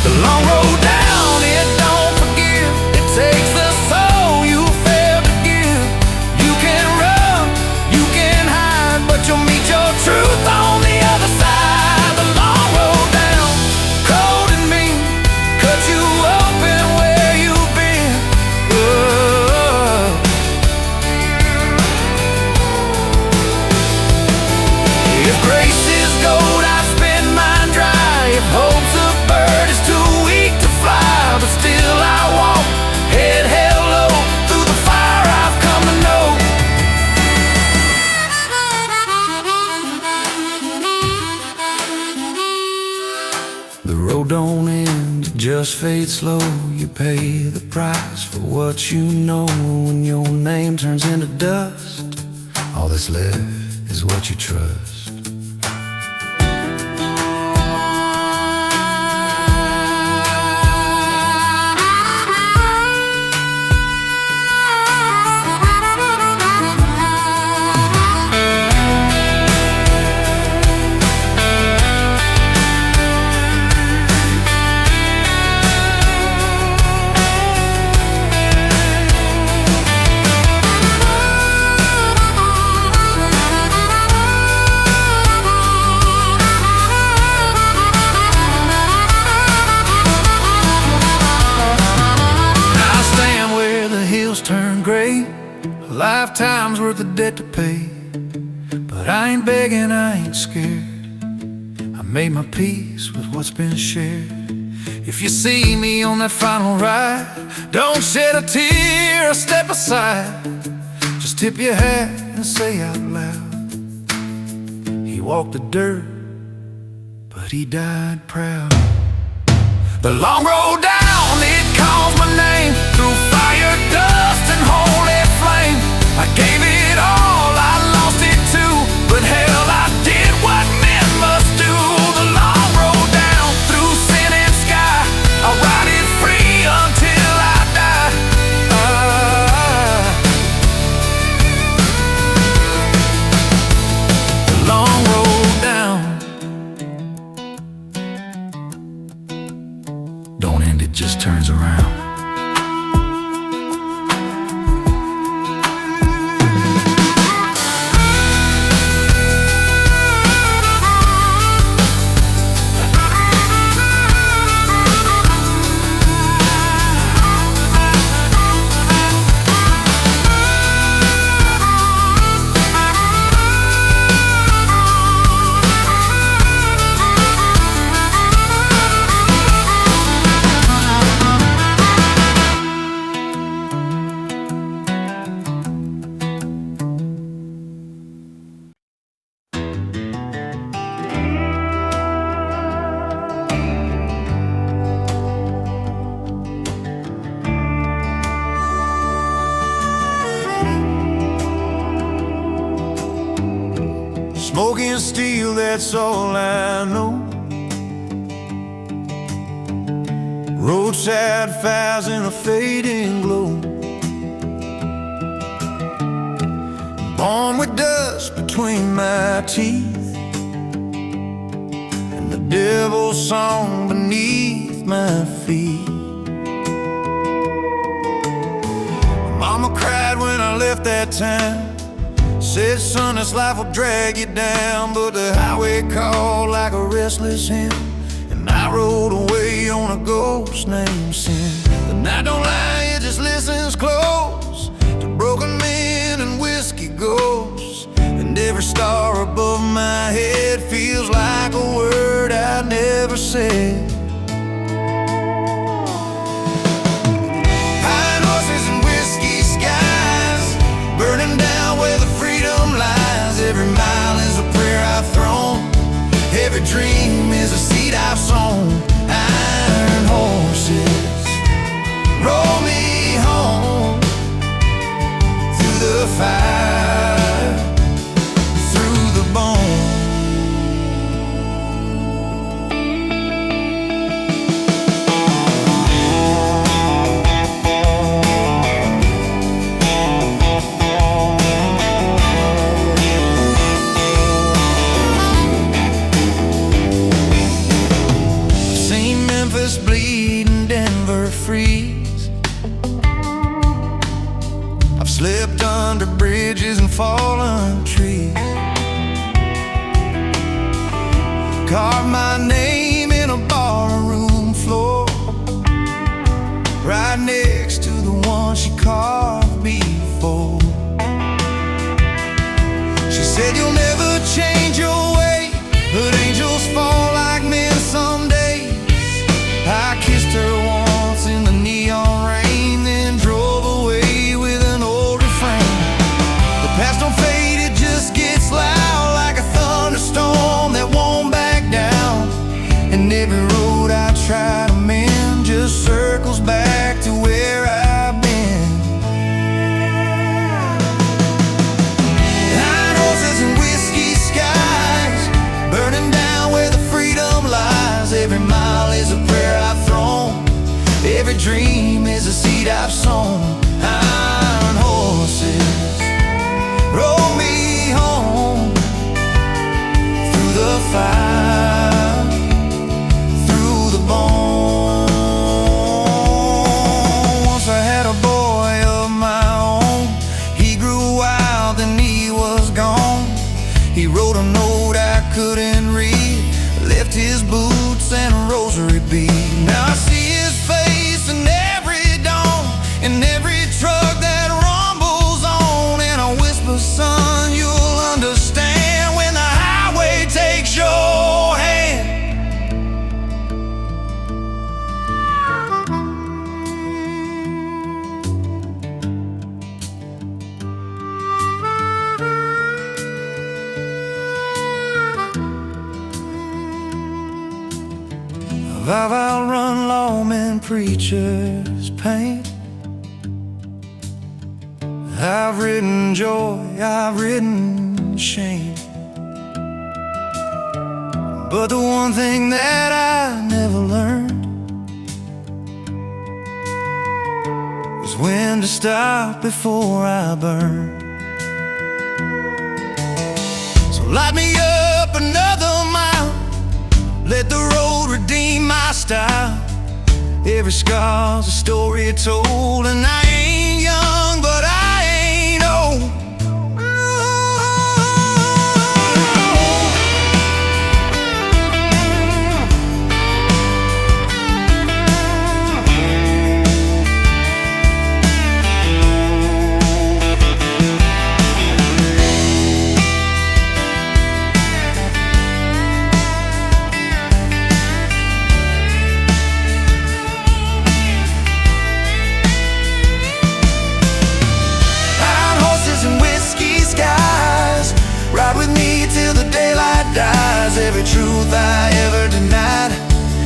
S1: The long road down, it don't forgive, it takes the soul you failed to give. You can run, you can hide, but you'll meet your truth on the other side. The long road down, cold and mean, cut you open where you've been. If grace is gold, I'd spend mine dry. If hope's a bird, it's too weak to fly. But still I walk, head held low, through the fire I've come to know. The road don't end, it just fades slow. You pay the price for what you know. When your name turns into dust, all that's left is what you trust. Turn gray, a lifetime's worth of debt to pay. But I ain't begging, I ain't scared. I made my peace with what's been shared. If you see me on that final ride, don't shed a tear or step aside. Just tip your hat and say out loud, he walked the dirt, but he died proud. The long road down, it calls my name, through fire, dust, and holy flame. I gave it all, I lost it too, but hell, I did what men must do. The long road down, through sin and sky, I'll ride it free until I die. The long road down, don't end, it just turns around. Smoking steel, that's all I know. Roadside fires in a fading glow. Born with dust between my teeth, and the devil's song beneath my feet. Mama cried when I I left that town. Said, son, this life will drag you down, but the highway called like a restless hymn, and I rode away on a ghost named Sin. The night don't lie, it just listens close to broken men and whiskey ghosts, and every star above my head feels like a word I never said. Pine horses and whiskey skies, burning down where the freedom lies. Every mile is a prayer I've thrown, every dream is a seed I've sown. Iron horses roll me home through the fire, through the bone. Bleed and Denver freeze. I've slipped under bridges and fallen trees, carved my name in a barroom floor, right next to the one she carved me for. She said, you'll never change your way, but angels fall like men someday. I kissed her once in the neon rain, then drove away with an old refrain. The past don't fade, it just gets loud like a thunderstorm that won't back down. And every road I try to mend just circles back to where I've been. Iron horses and whiskey skies, burning down where the freedom lies. Every mile is a prayer I've thrown, every dream is a seed I've sown. Iron horses roll me home through the fire, through the bone. Once I had a boy of my own, he grew wild and he was gone. He wrote a note I couldn't read, left his boots and a rosary bead. Now I see his face in every dawn, in every truck that rumbles on, and I whisper, son, you'll understand when the highway takes your hand. I've outrun lawmen, preachers, pain. I've ridden joy, I've ridden shame, but the one thing that I never learned is when to stop before I burn. So light me up another mile, let the road redeem my style. Every scar's a story told, and I ain't young, but I ain't old. Ride with me till the daylight dies. Every truth I ever denied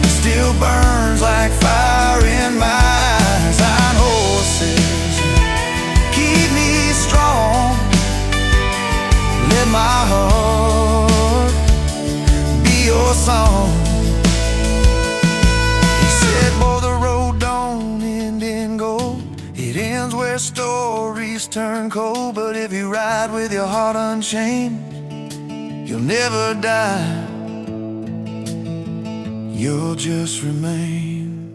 S1: still burns like fire in my eyes. Iron horses keep me strong, let my heart be your song. He said, boy, the road don't end in gold, it ends where stories turn cold. But if you ride with your heart unchained, you'll never die, you'll just remain.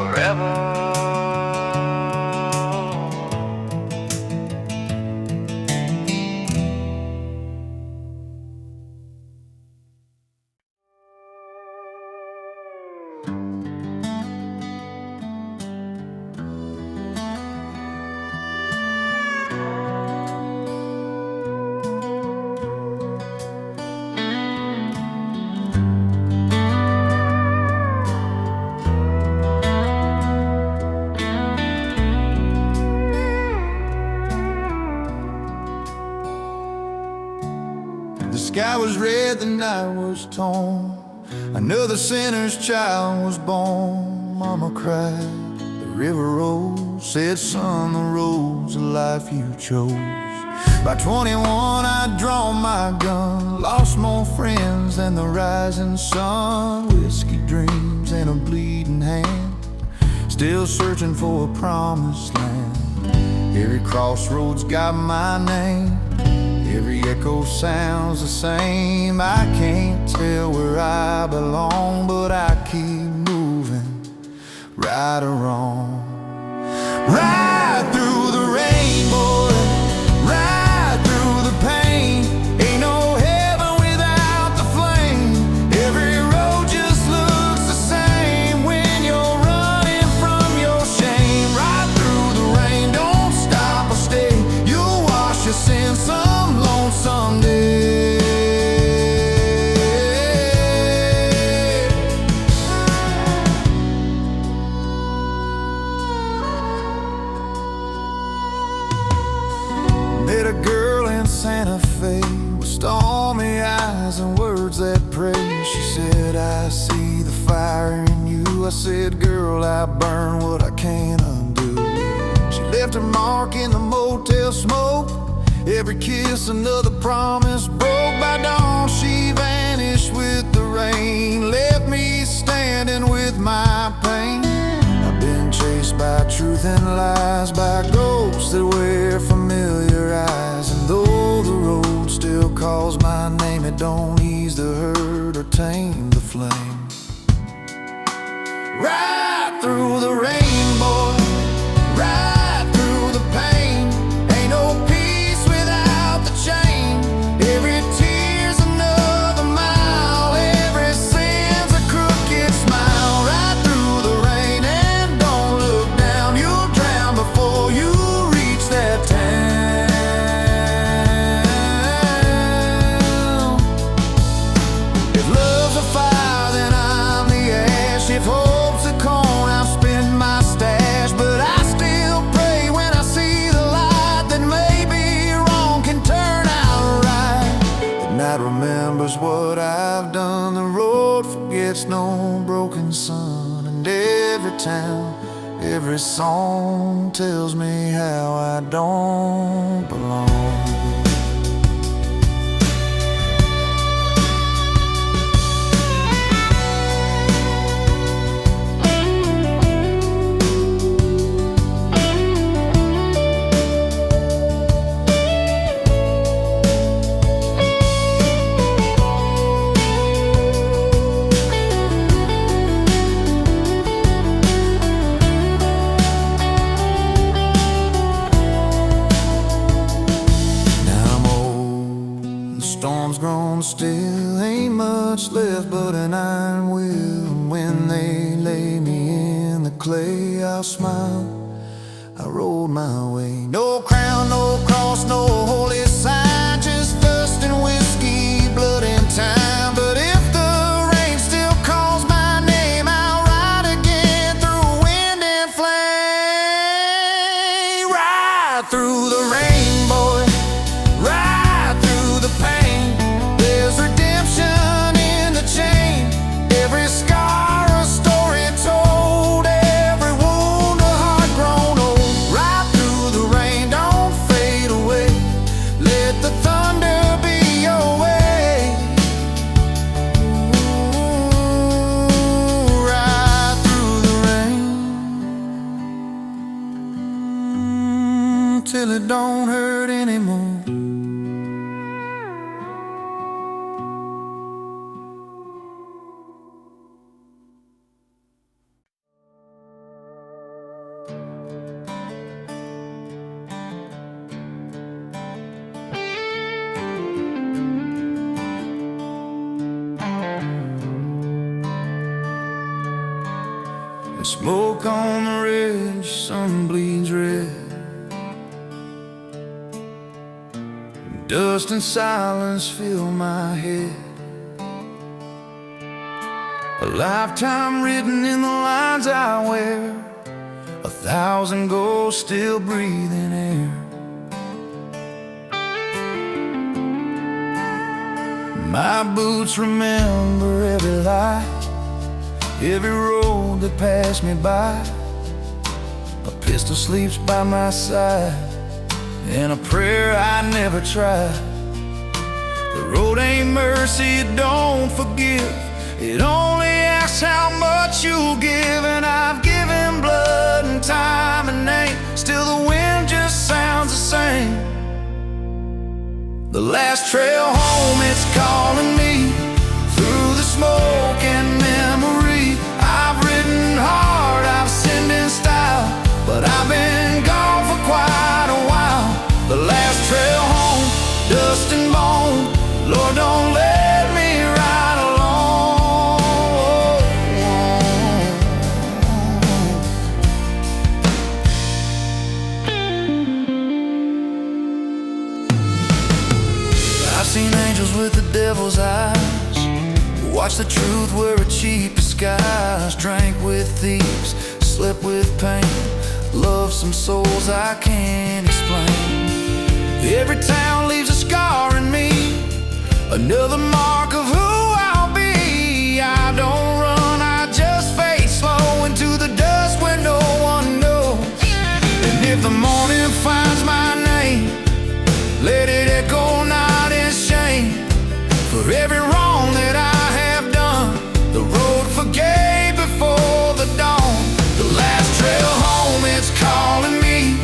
S1: forever. The sky was red, the night was torn. Another sinner's child was born. Mama cried, the river rose. Said, son, the road's the life you chose. By 21 I'd drawn my gun. Lost more friends than the rising sun. Whiskey dreams and a bleeding hand. Still searching for a promised land. Every crossroads got my name. Every echo sounds the same. I can't tell where I belong, but I keep moving, right or wrong. Right through the rain, boy, right through the pain. Ain't no heaven without the flame. Every road just looks the same when you're running from your shame. Right through the rain, don't stop or stay. You'll wash your sins someday. Met a girl in Santa Fe with stormy eyes and words that pray. She said, I see the fire in you. I said, girl, I burn what I can't undo. She left her mark in the motel smoke. Every kiss another promise broke. By dawn she vanished with the rain. Left me standing with my pain. I've been chased by truth and lies, by ghosts that wear familiar eyes. And though the road still calls my name, it don't ease the hurt or tame the flame. Right through the rain, boy, right through the pain. Ain't no peace without the chain. Every tear's another mile. Every sin's a crooked smile. Right through the rain and don't look down. You'll drown before you reach that town. If love's a fire, then I'm the ash. If hope's a corn, I've spent my stash. But I still pray when I see the light that maybe wrong can turn out right. The night remembers what I've done. The road forgets no broken sun. And every town, every song tells me how I don't belong. Storm's grown still, ain't much left but an iron will. And when they lay me in the clay, I'll smile, I rolled my way. No crown, no cross, no holy sign, just dust and whiskey, blood and time. But if the rain still calls my name, I'll ride again through wind and flame. Ride through the rain, boy, ride through the pain. There's redemption in the chain. Every scar a story told. Every wound a heart grown old. Right through the rain, don't fade away. Let the thunder be your way. Ooh, ride through the rain till it don't hurt anymore. and smoke on the ridge, sun bleeds red. Dust and silence fill my head. A lifetime written in the lines I wear, 1,000 ghosts still breathing air. My boots remember every light, every road that passed me by. A pistol sleeps by my side, and a prayer I never tried. The road ain't mercy, it don't forgive. It only asks how much you'll give. And I've given blood and time and name, still the wind just sounds the same. The last trail home, it's calling me through the smoke and memory. I've ridden hard, I've sinned in style, but I've been gone for quite a while. The last trail home, dust and bone, Lord, don't let me ride alone. I've seen angels with the devil's eyes, watched the truth wear a cheap disguise, drank with thieves, slept with pain, loved some souls I can't explain. Every town leaves a scar in me, another mark of who I'll be. I don't run, I just fade slow into the dust where no one knows. And if the morning finds my name, let it echo not in shame. For every wrong that I have done, the road forgave before the dawn. The last trail home, it's calling me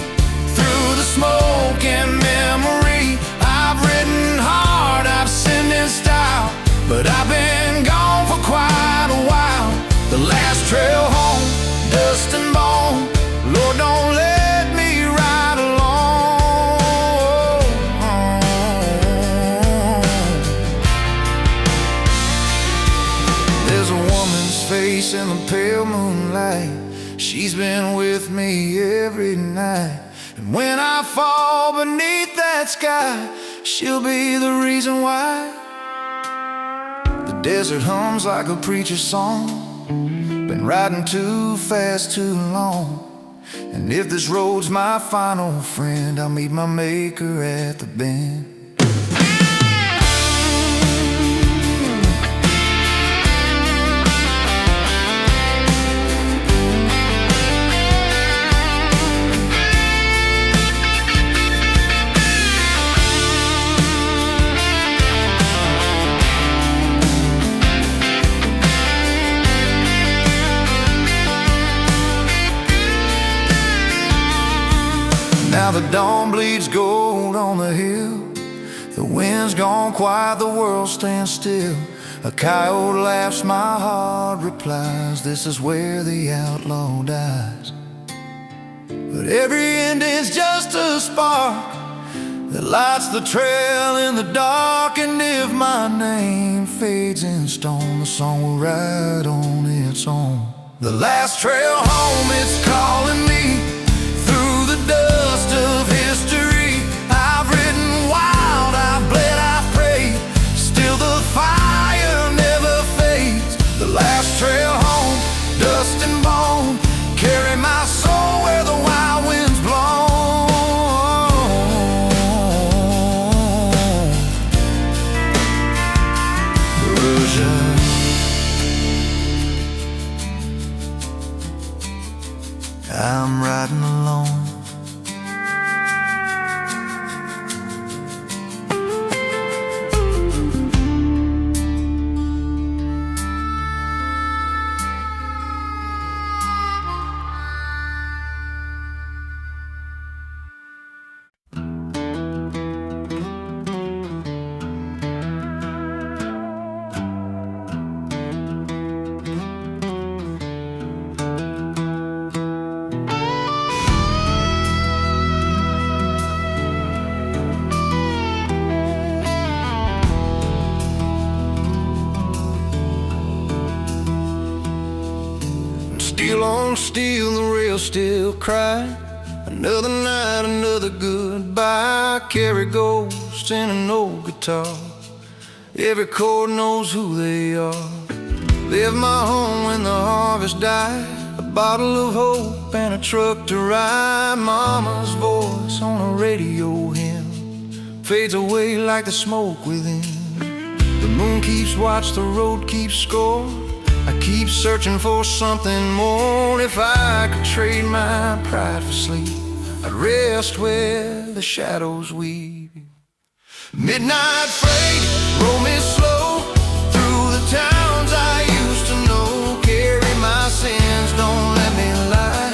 S1: through the smoke and memory. I've ridden hard, I've sinned in style, but I've been gone for quite a while. The last trail home, dust and bone, Lord, don't let me ride alone. There's a woman's face in the pale moonlight, she's been with me every night. And when I fall beneath that sky, she'll be the reason why. The desert hums like a preacher's song, been riding too fast too long. And if this road's my final friend, I'll meet my maker at the bend. Now the dawn bleeds gold on the hill, the wind's gone quiet, the world stands still. A coyote laughs, my heart replies, this is where the outlaw dies. But every ending's just a spark that lights the trail in the dark. And if my name fades in stone, the song will ride on its own. The last trail home, it's calling me through the dust of history. I've ridden wild, I've bled, I've prayed, still the fire never fades. The last trail home, dust and bone, carry my soul where the wild winds blow. I'm riding alone. Steel on steel, the rails still cry. Another night, another goodbye. Carry ghosts in an old guitar. Every chord knows who they are. Left my home when the harvest died. A bottle of hope and a truck to ride. Mama's voice on a radio hymn fades away like the smoke within. The moon keeps watch, the road keeps score. I keep searching for something more. If I could trade my pride for sleep, I'd rest where the shadows weave. Midnight freight, roll me slow through the towns I used to know. Carry my sins, don't let me lie,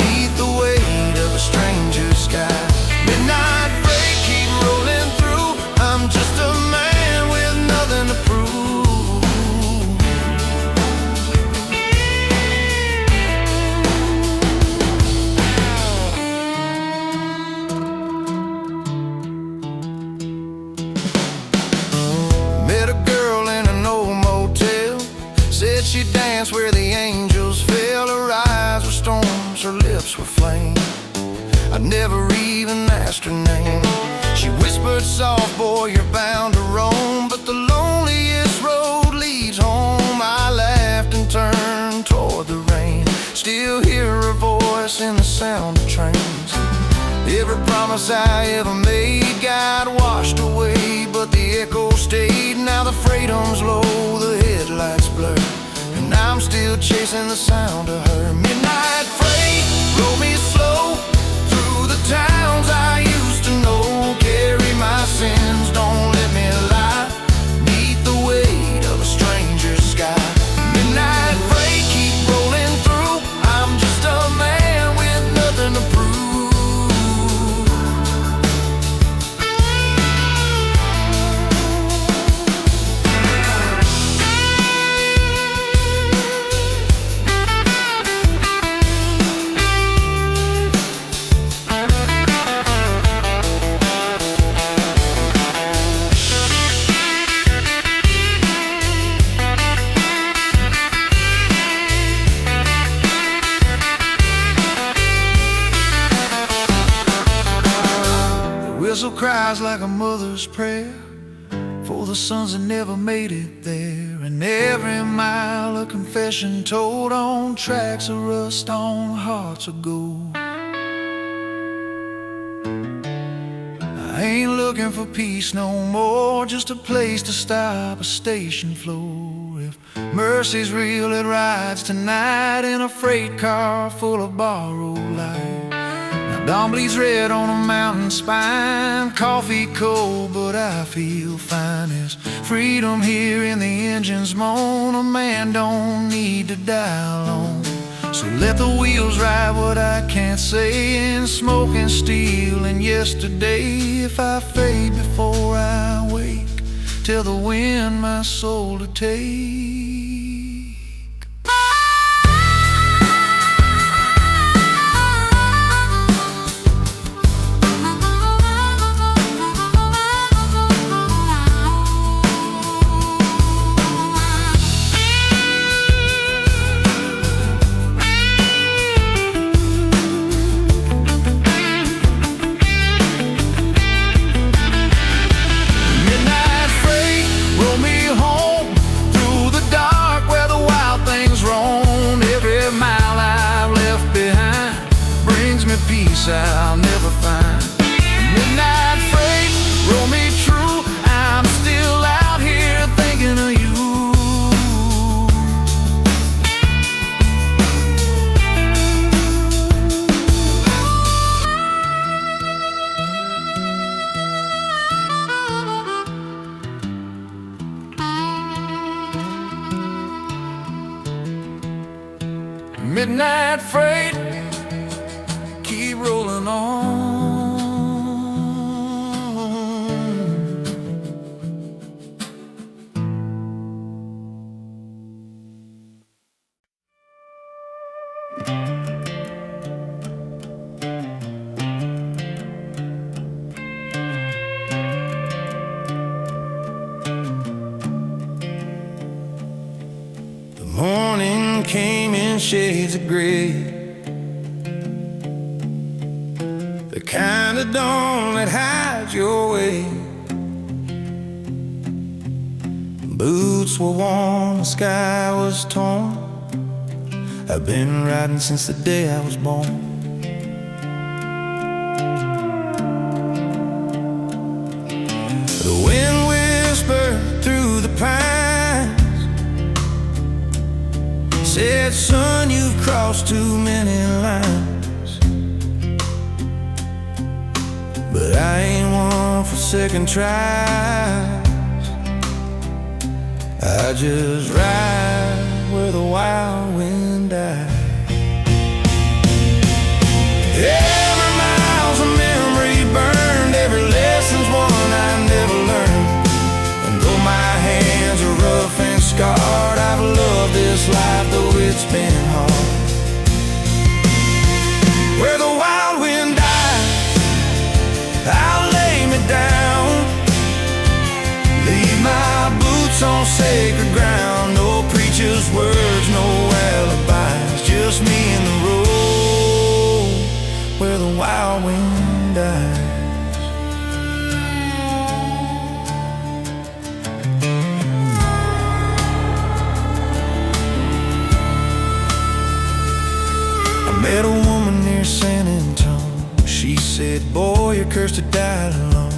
S1: neath the weight of a stranger's sky. Midnight freight, keep rolling through. I'm just a man with nothing to prove. She danced where the angels fell. Her eyes were storms, her lips were flame. I never even asked her name. She whispered soft, boy, you're bound to roam, but the loneliest road leads home. I laughed and turned toward the rain. Still hear her voice in the sound of trains. Every promise I ever made got washed away, but the echo stayed. Now the freight hums low, the headlights blur, and I'm still chasing the sound of her. Midnight freight, roll me slow through the towns I used to know. Carry my sins, don't let me lie, neath the weight of a stranger's sky. Midnight freight, keep rolling through. I'm just a man with nothing to prove. Whistle cries like a mother's prayer for the sons that never made it there. And every mile a confession told on tracks of rust, on hearts of gold. I ain't looking for peace no more, just a place to stop, a station floor. If mercy's real, it rides tonight in a freight car full of borrowed light. Dawn bleeds red on a mountain spine, coffee cold, but I feel fine. There's freedom here in the engine's moan. A man don't need to die alone. So let the wheels ride what I can't say, in smoke and steel and yesterday. If I fade before I wake, tell the wind my soul to take. I'll never find. Midnight freight, roll me true. I'm still out here thinking of you. Midnight freight, rolling on. The morning came in shades of gray, the kind of dawn that hides your way. Boots were worn, the sky was torn. I've been riding since the day I was born. The wind whispered through the pines, said, son, you've crossed too many lines. But I ain't one for second tries. I just ride where the wild wind dies. Every mile's a memory burned, every lesson's one I never learned. And though my hands are rough and scarred, I've loved this life, though it's been hard. Where the wild wind dies, I'll lay me down, leave my boots on sacred ground. No preacher's words, no alibis, just me and the road where the wild wind dies. I met a woman near San Antonio. She said, boy, you're cursed to die alone.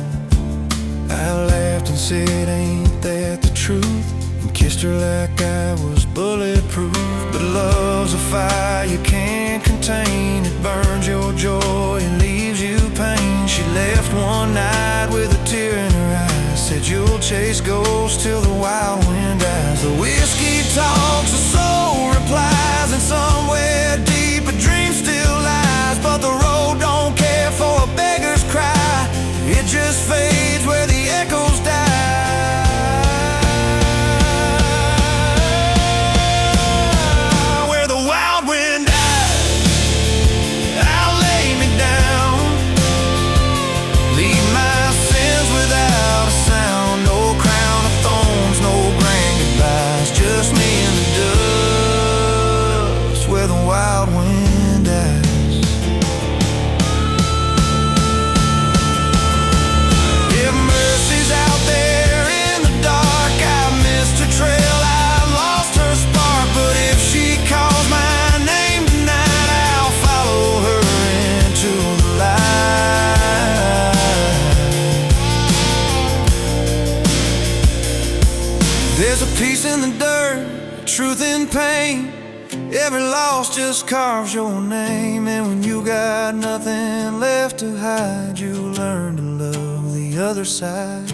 S1: I laughed and said, ain't that the truth? And kissed her like I was bulletproof. But love's a fire you can't contain. It burns your joy and leaves you pain. She left one night with a tear in her eye, said you'll chase ghosts till the wild wind dies. The whiskey talks, the soul replies, and somewhere deep a dream still lies. But the road don't care for a beggar's cry, it just fades where the echoes die. Where the wild wind dies, I'll lay me down, leave my sins without a sound. No crown of thorns, no grand goodbyes, just me in the dust where the wild wind dies. Out there in the dark, I missed her trail, I lost her spark. But if she calls my name tonight, I'll follow her into the light. There's a peace in the dirt, a truth in pain. Every loss just carves your name. And when you got nothing left to hide, you learn to love the other side.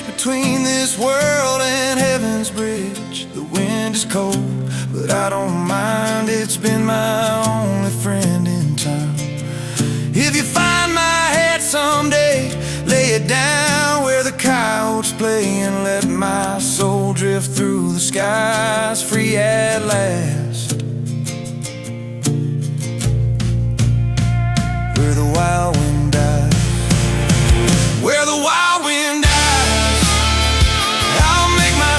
S1: Between this world and heaven's bridge, the wind is cold, but I don't mind. It's been my only friend in time. If you find my head someday, lay it down where the coyotes play, and let my soul drift through the skies, free at last. Where the wild wind dies, where the wild wind dies,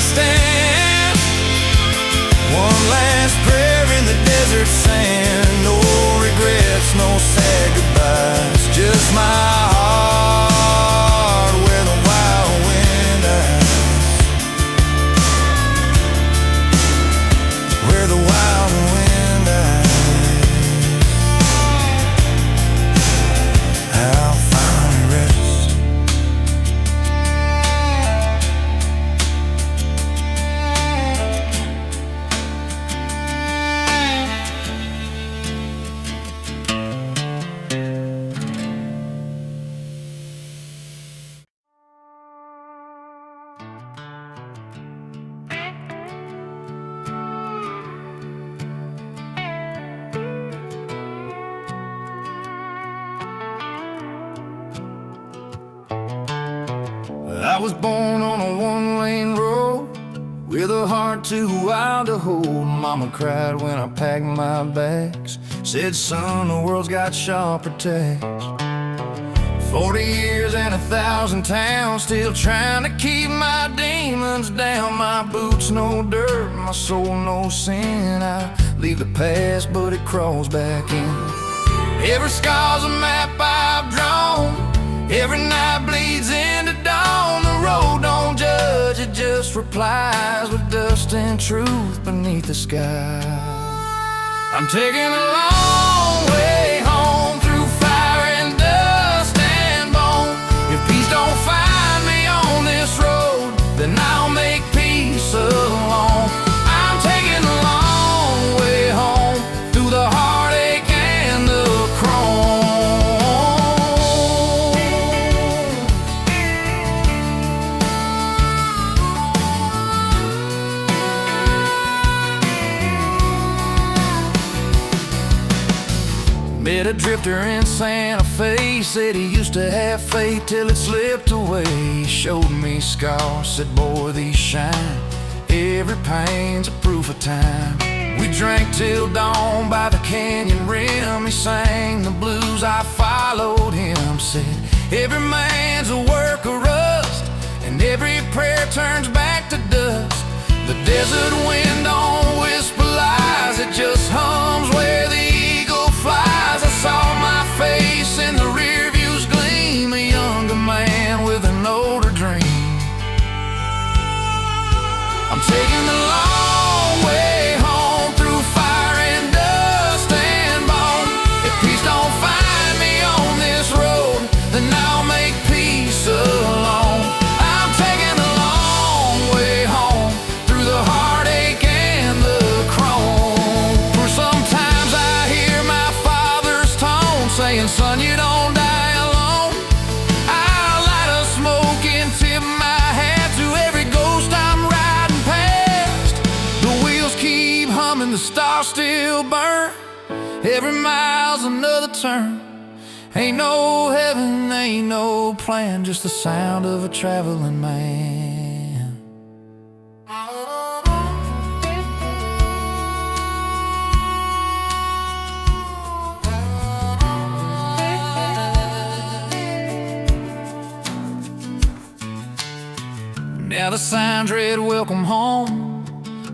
S1: stand. One last prayer in the desert sand. I was born on a one-lane road with a heart too wild to hold. Mama cried when I packed my bags, said, son, the world's got sharper tags. 40 years and 1,000 towns, still trying to keep my demons down. My boots no dirt, my soul no sin. I leave the past, but it crawls back in. Every scar's a map I've drawn, every night bleeds into dawn. The road don't judge, it just replies with dust and truth beneath the sky. I'm taking a long way home through fire and dust and bone. If peace don't find me on this road, then I'll make peace alone. I'm taking a long way home through the heartache and the chrome. Met a drifter in Santa Fe, said he used to have faith till it slipped away. He showed me scars, said, boy, these shine. Every pain's a proof of time. We drank till dawn by the canyon rim. He sang the blues, I followed him. Said, every man's a work of rust, and every prayer turns back to dust. The desert wind don't whisper lies, it just hums where the eagle flies. I saw my face in the rear view's gleam, a younger man with an older dream. I'm taking the long way home through fire and dust and bone. If peace don't find me on this road, then I'll make peace alone. I'm taking the long way home through the heartache and the chrome. For sometimes I hear my father's tone saying, son, you don't die alone. I'll light a smoke and tip my hat to every ghost I'm riding past. The wheels keep humming, the stars still burn. Every mile's another turn. Ain't no heaven, ain't no plan, just the sound of a traveling man. Now the signs read welcome home,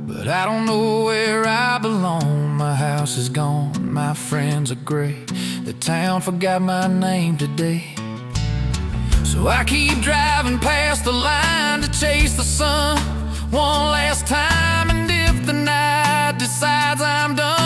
S1: but I don't know where I belong. My house is gone, my friends are gray, the town forgot my name today. So I keep driving past the line to chase the sun one last time. And if the night decides I'm done,